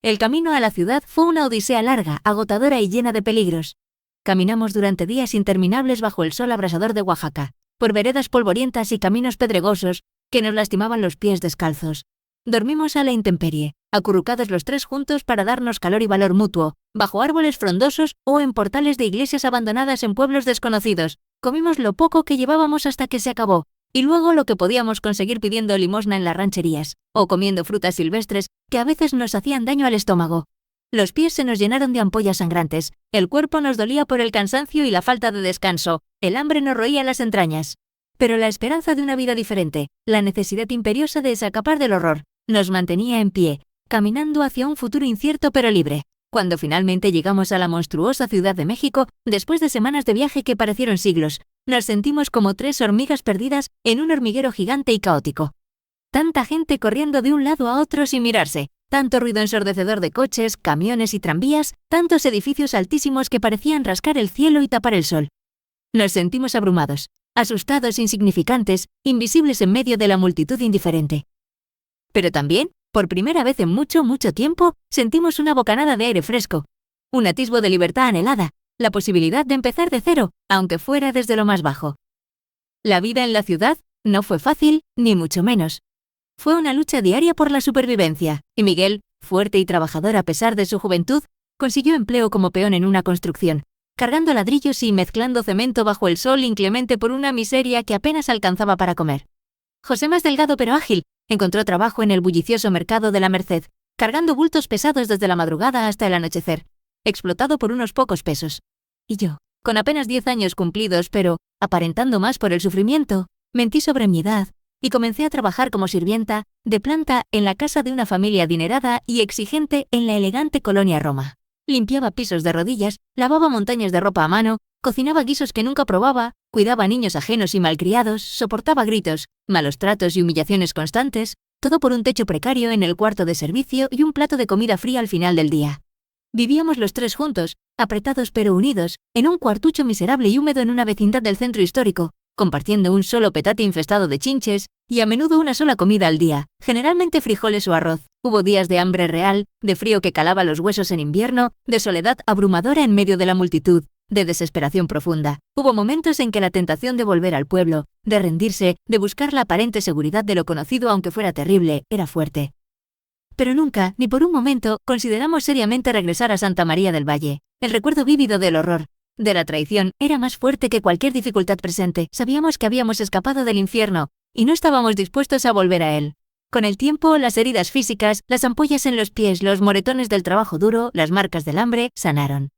El camino a la ciudad fue una odisea larga, agotadora y llena de peligros. Caminamos durante días interminables bajo el sol abrasador de Oaxaca, por veredas polvorientas y caminos pedregosos que nos lastimaban los pies descalzos. Dormimos a la intemperie, acurrucados los 3 juntos para darnos calor y valor mutuo, bajo árboles frondosos o en portales de iglesias abandonadas en pueblos desconocidos. Comimos lo poco que llevábamos hasta que se acabó, y luego lo que podíamos conseguir pidiendo limosna en las rancherías, o comiendo frutas silvestres que a veces nos hacían daño al estómago. Los pies se nos llenaron de ampollas sangrantes, el cuerpo nos dolía por el cansancio y la falta de descanso, el hambre nos roía las entrañas. Pero la esperanza de una vida diferente, la necesidad imperiosa de escapar del horror, nos mantenía en pie, caminando hacia un futuro incierto pero libre. Cuando finalmente llegamos a la monstruosa Ciudad de México, después de semanas de viaje que parecieron siglos, nos sentimos como 3 hormigas perdidas en un hormiguero gigante y caótico. Tanta gente corriendo de un lado a otro sin mirarse, tanto ruido ensordecedor de coches, camiones y tranvías, tantos edificios altísimos que parecían rascar el cielo y tapar el sol. Nos sentimos abrumados, asustados, insignificantes, invisibles en medio de la multitud indiferente. Pero también, por primera vez en mucho, mucho tiempo, sentimos una bocanada de aire fresco, un atisbo de libertad anhelada, la posibilidad de empezar de cero, aunque fuera desde lo más bajo. La vida en la ciudad no fue fácil, ni mucho menos. Fue una lucha diaria por la supervivencia, y Miguel, fuerte y trabajador a pesar de su juventud, consiguió empleo como peón en una construcción, cargando ladrillos y mezclando cemento bajo el sol inclemente por una miseria que apenas alcanzaba para comer. José, más delgado pero ágil, encontró trabajo en el bullicioso mercado de la Merced, cargando bultos pesados desde la madrugada hasta el anochecer, explotado por unos pocos pesos. Y yo, con apenas 10 años cumplidos, pero aparentando más por el sufrimiento, mentí sobre mi edad y comencé a trabajar como sirvienta de planta en la casa de una familia adinerada y exigente en la elegante colonia Roma. Limpiaba pisos de rodillas, lavaba montañas de ropa a mano, cocinaba guisos que nunca probaba, cuidaba a niños ajenos y malcriados, soportaba gritos, malos tratos y humillaciones constantes, todo por un techo precario en el cuarto de servicio y un plato de comida fría al final del día. Vivíamos los 3 juntos, apretados pero unidos, en un cuartucho miserable y húmedo en una vecindad del centro histórico, compartiendo un solo petate infestado de chinches y a menudo una sola comida al día, generalmente frijoles o arroz. Hubo días de hambre real, de frío que calaba los huesos en invierno, de soledad abrumadora en medio de la multitud, de desesperación profunda. Hubo momentos en que la tentación de volver al pueblo, de rendirse, de buscar la aparente seguridad de lo conocido aunque fuera terrible, era fuerte. Pero nunca, ni por un momento, consideramos seriamente regresar a Santa María del Valle. El recuerdo vívido del horror, de la traición, era más fuerte que cualquier dificultad presente. Sabíamos que habíamos escapado del infierno, y no estábamos dispuestos a volver a él. Con el tiempo, las heridas físicas, las ampollas en los pies, los moretones del trabajo duro, las marcas del hambre, sanaron.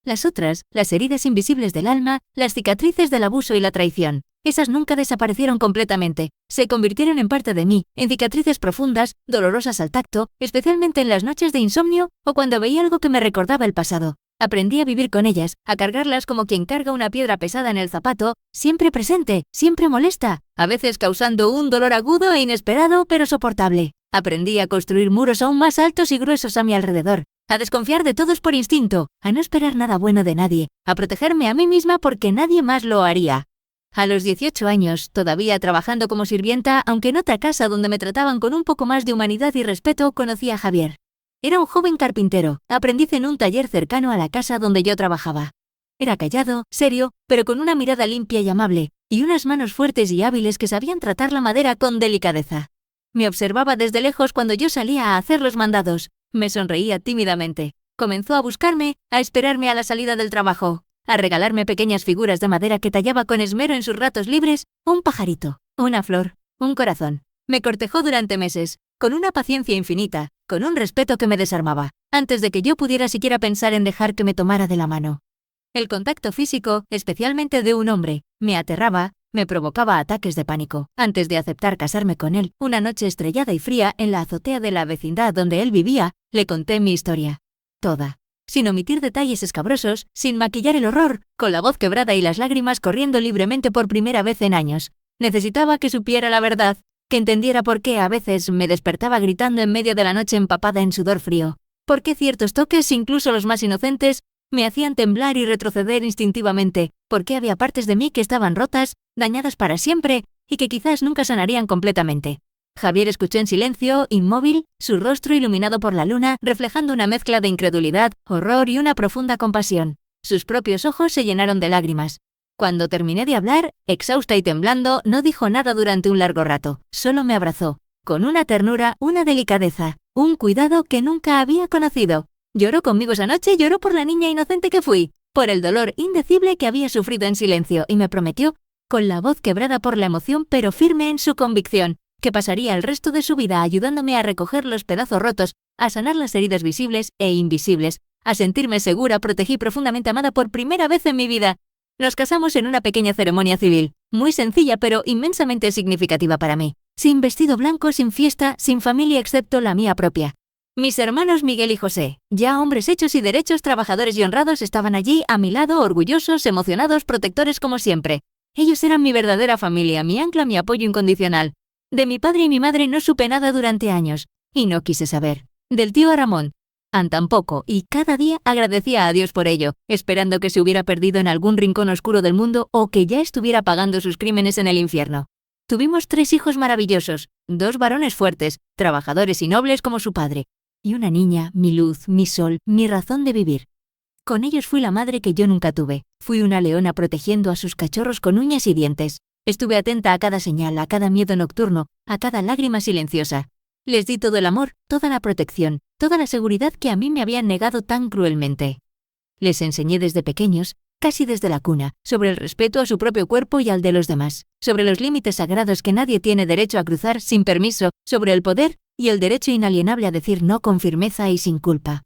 Las otras, las heridas invisibles del alma, las cicatrices del abuso y la traición, esas nunca desaparecieron completamente, se convirtieron en parte de mí, en cicatrices profundas, dolorosas al tacto, especialmente en las noches de insomnio o cuando veía algo que me recordaba el pasado. Aprendí a vivir con ellas, a cargarlas como quien carga una piedra pesada en el zapato, siempre presente, siempre molesta, a veces causando un dolor agudo e inesperado pero soportable. Aprendí a construir muros aún más altos y gruesos a mi alrededor, a desconfiar de todos por instinto, a no esperar nada bueno de nadie, a protegerme a mí misma porque nadie más lo haría. A los 18 años, todavía trabajando como sirvienta, aunque en otra casa donde me trataban con un poco más de humanidad y respeto, conocí a Javier. Era un joven carpintero, aprendiz en un taller cercano a la casa donde yo trabajaba. Era callado, serio, pero con una mirada limpia y amable, y unas manos fuertes y hábiles que sabían tratar la madera con delicadeza. Me observaba desde lejos cuando yo salía a hacer los mandados. Me sonreía tímidamente. Comenzó a buscarme, a esperarme a la salida del trabajo, a regalarme pequeñas figuras de madera que tallaba con esmero en sus ratos libres, un pajarito, una flor, un corazón. Me cortejó durante meses, con una paciencia infinita, con un respeto que me desarmaba, antes de que yo pudiera siquiera pensar en dejar que me tomara de la mano. El contacto físico, especialmente de un hombre, me aterraba, me provocaba ataques de pánico. Antes de aceptar casarme con él, una noche estrellada y fría en la azotea de la vecindad donde él vivía, le conté mi historia. Toda. Sin omitir detalles escabrosos, sin maquillar el horror, con la voz quebrada y las lágrimas corriendo libremente por primera vez en años. Necesitaba que supiera la verdad, que entendiera por qué a veces me despertaba gritando en medio de la noche empapada en sudor frío. Por qué ciertos toques, incluso los más inocentes, me hacían temblar y retroceder instintivamente, por qué había partes de mí que estaban rotas, dañadas para siempre, y que quizás nunca sanarían completamente. Javier escuchó en silencio, inmóvil, su rostro iluminado por la luna, reflejando una mezcla de incredulidad, horror y una profunda compasión. Sus propios ojos se llenaron de lágrimas. Cuando terminé de hablar, exhausta y temblando, no dijo nada durante un largo rato, solo me abrazó, con una ternura, una delicadeza, un cuidado que nunca había conocido. Lloró conmigo esa noche, lloró por la niña inocente que fui, por el dolor indecible que había sufrido en silencio, y me prometió, con la voz quebrada por la emoción pero firme en su convicción, que pasaría el resto de su vida ayudándome a recoger los pedazos rotos, a sanar las heridas visibles e invisibles, a sentirme segura, protegida y profundamente amada por primera vez en mi vida. Nos casamos en una pequeña ceremonia civil, muy sencilla pero inmensamente significativa para mí. Sin vestido blanco, sin fiesta, sin familia excepto la mía propia. Mis hermanos Miguel y José, ya hombres hechos y derechos, trabajadores y honrados, estaban allí, a mi lado, orgullosos, emocionados, protectores como siempre. Ellos eran mi verdadera familia, mi ancla, mi apoyo incondicional. De mi padre y mi madre no supe nada durante años, y no quise saber. Del tío Ramón, tampoco, y cada día agradecía a Dios por ello, esperando que se hubiera perdido en algún rincón oscuro del mundo o que ya estuviera pagando sus crímenes en el infierno. Tuvimos 3 hijos maravillosos, 2 varones fuertes, trabajadores y nobles como su padre, y una niña, mi luz, mi sol, mi razón de vivir. Con ellos fui la madre que yo nunca tuve. Fui una leona protegiendo a sus cachorros con uñas y dientes. Estuve atenta a cada señal, a cada miedo nocturno, a cada lágrima silenciosa. Les di todo el amor, toda la protección, toda la seguridad que a mí me habían negado tan cruelmente. Les enseñé desde pequeños, casi desde la cuna, sobre el respeto a su propio cuerpo y al de los demás, sobre los límites sagrados que nadie tiene derecho a cruzar sin permiso, sobre el poder y el derecho inalienable a decir no con firmeza y sin culpa.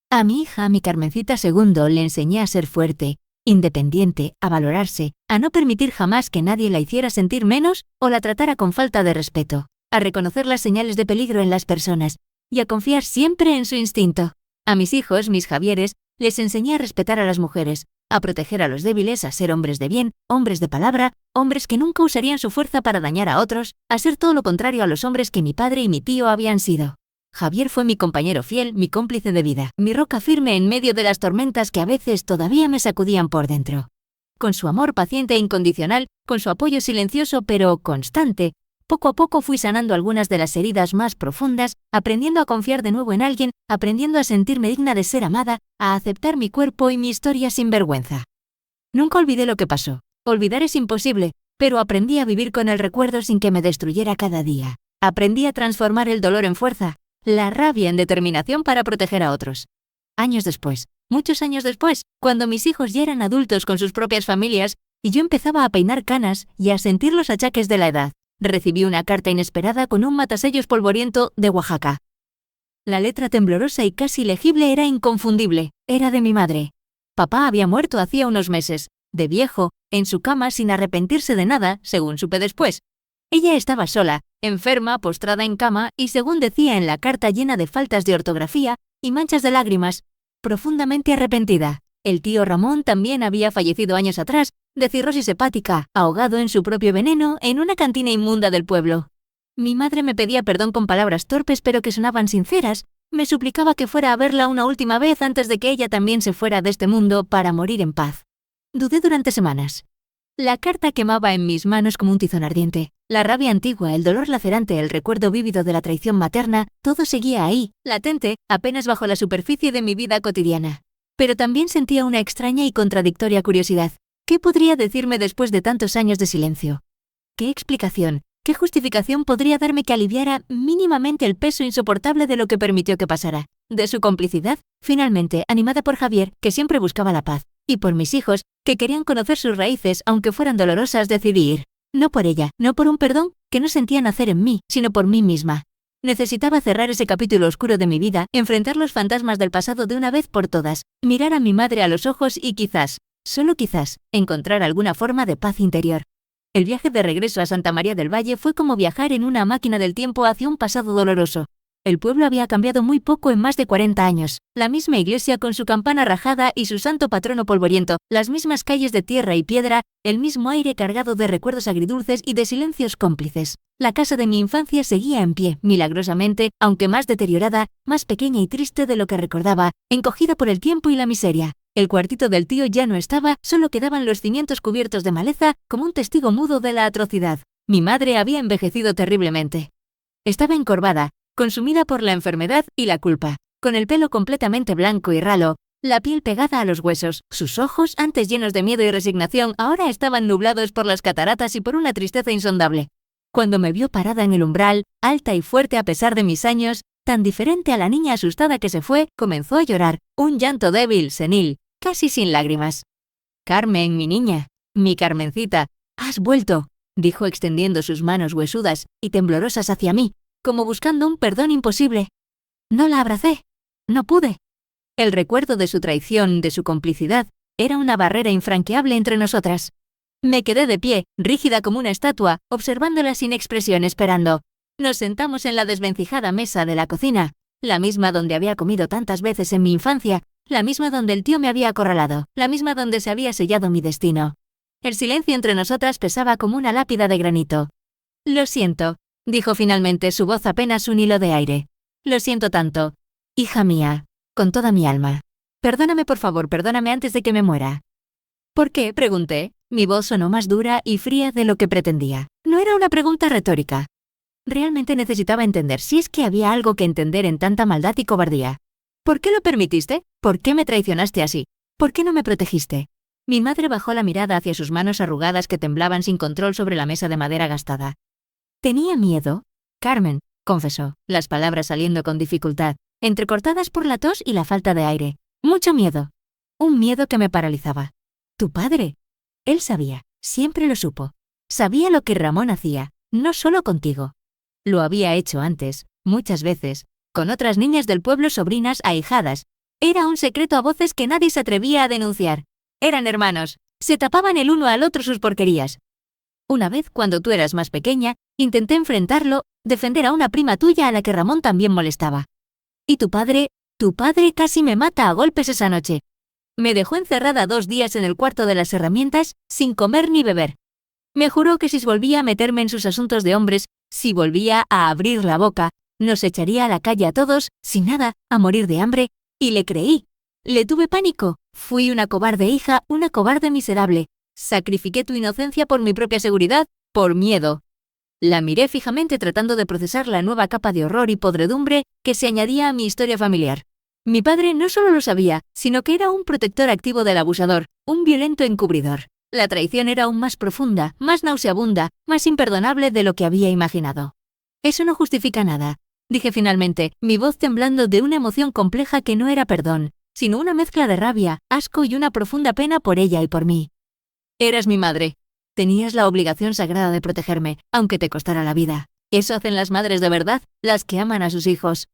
A mi hija, mi Carmencita II, le enseñé a ser fuerte, independiente, a valorarse, a no permitir jamás que nadie la hiciera sentir menos o la tratara con falta de respeto, a reconocer las señales de peligro en las personas y a confiar siempre en su instinto. A mis hijos, mis Javieres, les enseñé a respetar a las mujeres, a proteger a los débiles, a ser hombres de bien, hombres de palabra, hombres que nunca usarían su fuerza para dañar a otros, a ser todo lo contrario a los hombres que mi padre y mi tío habían sido. Javier fue mi compañero fiel, mi cómplice de vida, mi roca firme en medio de las tormentas que a veces todavía me sacudían por dentro. Con su amor paciente e incondicional, con su apoyo silencioso pero constante, poco a poco fui sanando algunas de las heridas más profundas, aprendiendo a confiar de nuevo en alguien, aprendiendo a sentirme digna de ser amada, a aceptar mi cuerpo y mi historia sin vergüenza. Nunca olvidé lo que pasó. Olvidar es imposible, pero aprendí a vivir con el recuerdo sin que me destruyera cada día. Aprendí a transformar el dolor en fuerza, la rabia en determinación para proteger a otros. Años después, muchos años después, cuando mis hijos ya eran adultos con sus propias familias y yo empezaba a peinar canas y a sentir los achaques de la edad, recibí una carta inesperada con un matasellos polvoriento de Oaxaca. La letra temblorosa y casi legible era inconfundible, era de mi madre. Papá había muerto hacía unos meses, de viejo, en su cama sin arrepentirse de nada, según supe después. Ella estaba sola, enferma, postrada en cama y, según decía en la carta, llena de faltas de ortografía y manchas de lágrimas, profundamente arrepentida. El tío Ramón también había fallecido años atrás, de cirrosis hepática, ahogado en su propio veneno en una cantina inmunda del pueblo. Mi madre me pedía perdón con palabras torpes pero que sonaban sinceras, me suplicaba que fuera a verla una última vez antes de que ella también se fuera de este mundo para morir en paz. Dudé durante semanas. La carta quemaba en mis manos como un tizón ardiente. La rabia antigua, el dolor lacerante, el recuerdo vívido de la traición materna, todo seguía ahí, latente, apenas bajo la superficie de mi vida cotidiana. Pero también sentía una extraña y contradictoria curiosidad. ¿Qué podría decirme después de tantos años de silencio? ¿Qué explicación, qué justificación podría darme que aliviara mínimamente el peso insoportable de lo que permitió que pasara? De su complicidad, finalmente, animada por Javier, que siempre buscaba la paz, y por mis hijos, que querían conocer sus raíces, aunque fueran dolorosas, decidí ir. No por ella, no por un perdón que no sentía nacer en mí, sino por mí misma. Necesitaba cerrar ese capítulo oscuro de mi vida, enfrentar los fantasmas del pasado de una vez por todas, mirar a mi madre a los ojos y quizás, solo quizás, encontrar alguna forma de paz interior. El viaje de regreso a Santa María del Valle fue como viajar en una máquina del tiempo hacia un pasado doloroso. El pueblo había cambiado muy poco en más de 40 años. La misma iglesia con su campana rajada y su santo patrono polvoriento, las mismas calles de tierra y piedra, el mismo aire cargado de recuerdos agridulces y de silencios cómplices. La casa de mi infancia seguía en pie, milagrosamente, aunque más deteriorada, más pequeña y triste de lo que recordaba, encogida por el tiempo y la miseria. El cuartito del tío ya no estaba, solo quedaban los cimientos cubiertos de maleza, como un testigo mudo de la atrocidad. Mi madre había envejecido terriblemente. Estaba encorvada, consumida por la enfermedad y la culpa, con el pelo completamente blanco y ralo, la piel pegada a los huesos, sus ojos, antes llenos de miedo y resignación, ahora estaban nublados por las cataratas y por una tristeza insondable. Cuando me vio parada en el umbral, alta y fuerte a pesar de mis años, tan diferente a la niña asustada que se fue, comenzó a llorar, un llanto débil, senil, casi sin lágrimas. «Carmen, mi niña, mi Carmencita, has vuelto», dijo extendiendo sus manos huesudas y temblorosas hacia mí, como buscando un perdón imposible. No la abracé. No pude. El recuerdo de su traición, de su complicidad, era una barrera infranqueable entre nosotras. Me quedé de pie, rígida como una estatua, observándola sin expresión, esperando. Nos sentamos en la desvencijada mesa de la cocina, la misma donde había comido tantas veces en mi infancia, la misma donde el tío me había acorralado, la misma donde se había sellado mi destino. El silencio entre nosotras pesaba como una lápida de granito. «Lo siento», dijo finalmente, su voz apenas un hilo de aire. «Lo siento tanto. Hija mía, con toda mi alma. Perdóname, por favor, perdóname antes de que me muera». «¿Por qué?», pregunté. Mi voz sonó más dura y fría de lo que pretendía. No era una pregunta retórica. Realmente necesitaba entender si es que había algo que entender en tanta maldad y cobardía. «¿Por qué lo permitiste? ¿Por qué me traicionaste así? ¿Por qué no me protegiste?» Mi madre bajó la mirada hacia sus manos arrugadas que temblaban sin control sobre la mesa de madera gastada. «Tenía miedo, Carmen», confesó, las palabras saliendo con dificultad, entrecortadas por la tos y la falta de aire. «Mucho miedo. Un miedo que me paralizaba. Tu padre. Él sabía, siempre lo supo. Sabía lo que Ramón hacía, no solo contigo. Lo había hecho antes, muchas veces, con otras niñas del pueblo, sobrinas, ahijadas. Era un secreto a voces que nadie se atrevía a denunciar. Eran hermanos, se tapaban el uno al otro sus porquerías. Una vez, cuando tú eras más pequeña, intenté enfrentarlo, defender a una prima tuya a la que Ramón también molestaba. Y tu padre casi me mata a golpes esa noche. Me dejó encerrada 2 días en el cuarto de las herramientas, sin comer ni beber. Me juró que si volvía a meterme en sus asuntos de hombres, si volvía a abrir la boca, nos echaría a la calle a todos, sin nada, a morir de hambre, y le creí. Le tuve pánico. Fui una cobarde hija, una cobarde miserable. Sacrifiqué tu inocencia por mi propia seguridad, por miedo. La miré fijamente tratando de procesar la nueva capa de horror y podredumbre que se añadía a mi historia familiar. Mi padre no solo lo sabía, sino que era un protector activo del abusador, un violento encubridor. La traición era aún más profunda, más nauseabunda, más imperdonable de lo que había imaginado. «Eso no justifica nada», dije finalmente, mi voz temblando de una emoción compleja que no era perdón, sino una mezcla de rabia, asco y una profunda pena por ella y por mí. «Eras mi madre. Tenías la obligación sagrada de protegerme, aunque te costara la vida. Eso hacen las madres de verdad, las que aman a sus hijos».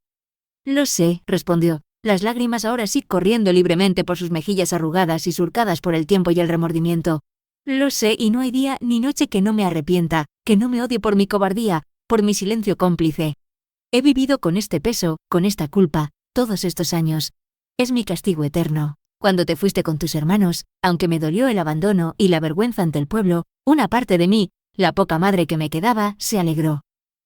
«Lo sé», respondió, las lágrimas ahora sí corriendo libremente por sus mejillas arrugadas y surcadas por el tiempo y el remordimiento. «Lo sé, y no hay día ni noche que no me arrepienta, que no me odie por mi cobardía, por mi silencio cómplice. He vivido con este peso, con esta culpa, todos estos años. Es mi castigo eterno. Cuando te fuiste con tus hermanos, aunque me dolió el abandono y la vergüenza ante el pueblo, una parte de mí, la poca madre que me quedaba, se alegró.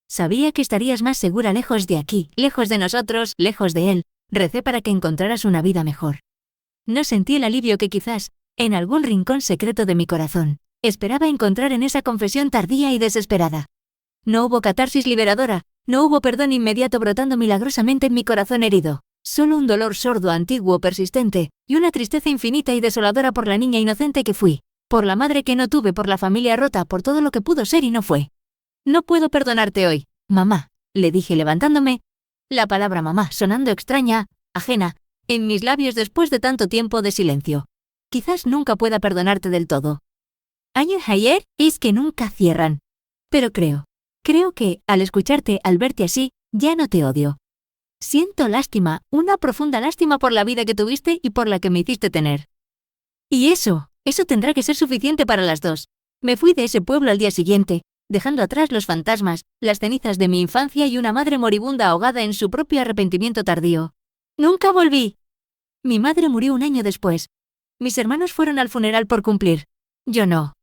Sabía que estarías más segura lejos de aquí, lejos de nosotros, lejos de él. Recé para que encontraras una vida mejor. No sentí el alivio que quizás, en algún rincón secreto de mi corazón, esperaba encontrar en esa confesión tardía y desesperada. No hubo catarsis liberadora, no hubo perdón inmediato brotando milagrosamente en mi corazón herido. Solo un dolor sordo, antiguo, persistente, y una tristeza infinita y desoladora por la niña inocente que fui, por la madre que no tuve, por la familia rota, por todo lo que pudo ser y no fue. «No puedo perdonarte hoy, mamá», le dije levantándome, la palabra mamá sonando extraña, ajena, en mis labios después de tanto tiempo de silencio. «Quizás nunca pueda perdonarte del todo. Ayer es que nunca cierran. Pero creo que, al escucharte, al verte así, ya no te odio. Siento lástima, una profunda lástima por la vida que tuviste y por la que me hiciste tener. Y eso tendrá que ser suficiente para las dos». Me fui de ese pueblo al día siguiente, dejando atrás los fantasmas, las cenizas de mi infancia y una madre moribunda ahogada en su propio arrepentimiento tardío. Nunca volví. Mi madre murió 1 año después. Mis hermanos fueron al funeral por cumplir. Yo no.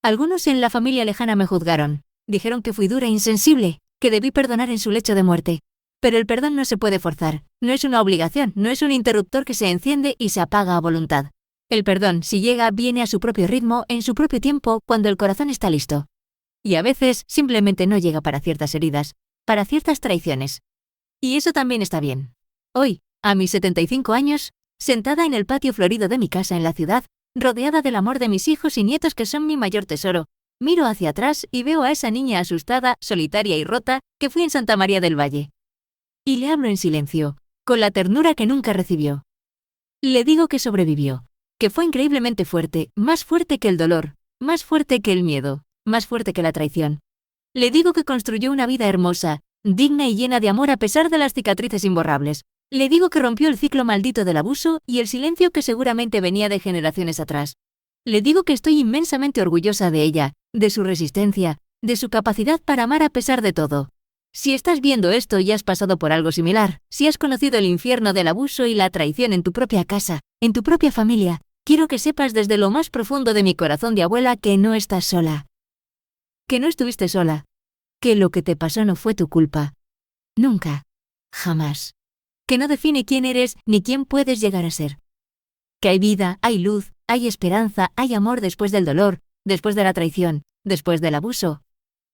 Algunos en la familia lejana me juzgaron. Dijeron que fui dura e insensible, que debí perdonar en su lecho de muerte. Pero el perdón no se puede forzar, no es una obligación, no es un interruptor que se enciende y se apaga a voluntad. El perdón, si llega, viene a su propio ritmo, en su propio tiempo, cuando el corazón está listo. Y a veces simplemente no llega para ciertas heridas, para ciertas traiciones. Y eso también está bien. Hoy, a mis 75 años, sentada en el patio florido de mi casa en la ciudad, rodeada del amor de mis hijos y nietos que son mi mayor tesoro, miro hacia atrás y veo a esa niña asustada, solitaria y rota que fui en Santa María del Valle. Y le hablo en silencio, con la ternura que nunca recibió. Le digo que sobrevivió, que fue increíblemente fuerte, más fuerte que el dolor, más fuerte que el miedo, más fuerte que la traición. Le digo que construyó una vida hermosa, digna y llena de amor a pesar de las cicatrices imborrables. Le digo que rompió el ciclo maldito del abuso y el silencio que seguramente venía de generaciones atrás. Le digo que estoy inmensamente orgullosa de ella, de su resistencia, de su capacidad para amar a pesar de todo. Si estás viendo esto y has pasado por algo similar, si has conocido el infierno del abuso y la traición en tu propia casa, en tu propia familia, quiero que sepas desde lo más profundo de mi corazón de abuela que no estás sola. Que no estuviste sola. Que lo que te pasó no fue tu culpa. Nunca. Jamás. Que no define quién eres ni quién puedes llegar a ser. Que hay vida, hay luz, hay esperanza, hay amor después del dolor, después de la traición, después del abuso.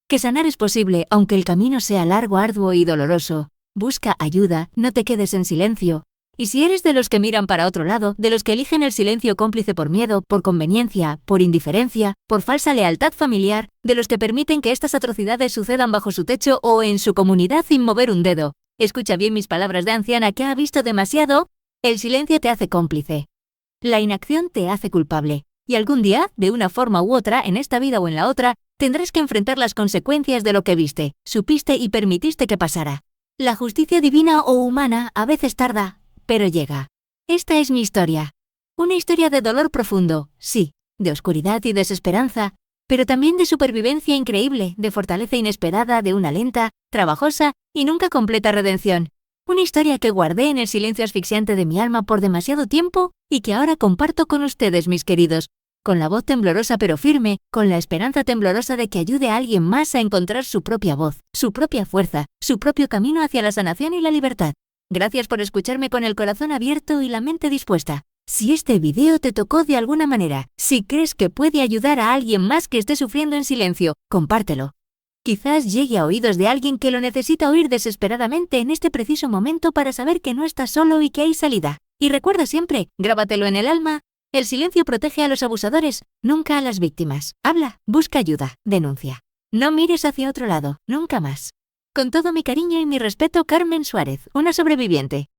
Que sanar es posible, aunque el camino sea largo, arduo y doloroso. Busca ayuda, no te quedes en silencio. Y si eres de los que miran para otro lado, de los que eligen el silencio cómplice por miedo, por conveniencia, por indiferencia, por falsa lealtad familiar, de los que permiten que estas atrocidades sucedan bajo su techo o en su comunidad sin mover un dedo, escucha bien mis palabras de anciana que ha visto demasiado, el silencio te hace cómplice. La inacción te hace culpable. Y algún día, de una forma u otra, en esta vida o en la otra, tendrás que enfrentar las consecuencias de lo que viste, supiste y permitiste que pasara. La justicia divina o humana a veces tarda, pero llega. Esta es mi historia. Una historia de dolor profundo, sí, de oscuridad y desesperanza, pero también de supervivencia increíble, de fortaleza inesperada, de una lenta, trabajosa y nunca completa redención. Una historia que guardé en el silencio asfixiante de mi alma por demasiado tiempo y que ahora comparto con ustedes, mis queridos, con la voz temblorosa pero firme, con la esperanza temblorosa de que ayude a alguien más a encontrar su propia voz, su propia fuerza, su propio camino hacia la sanación y la libertad. Gracias por escucharme con el corazón abierto y la mente dispuesta. Si este video te tocó de alguna manera, si crees que puede ayudar a alguien más que esté sufriendo en silencio, compártelo. Quizás llegue a oídos de alguien que lo necesita oír desesperadamente en este preciso momento para saber que no estás solo y que hay salida. Y recuerda siempre, grábatelo en el alma, el silencio protege a los abusadores, nunca a las víctimas. Habla, busca ayuda, denuncia. No mires hacia otro lado, nunca más. Con todo mi cariño y mi respeto, Carmen Suárez, una sobreviviente.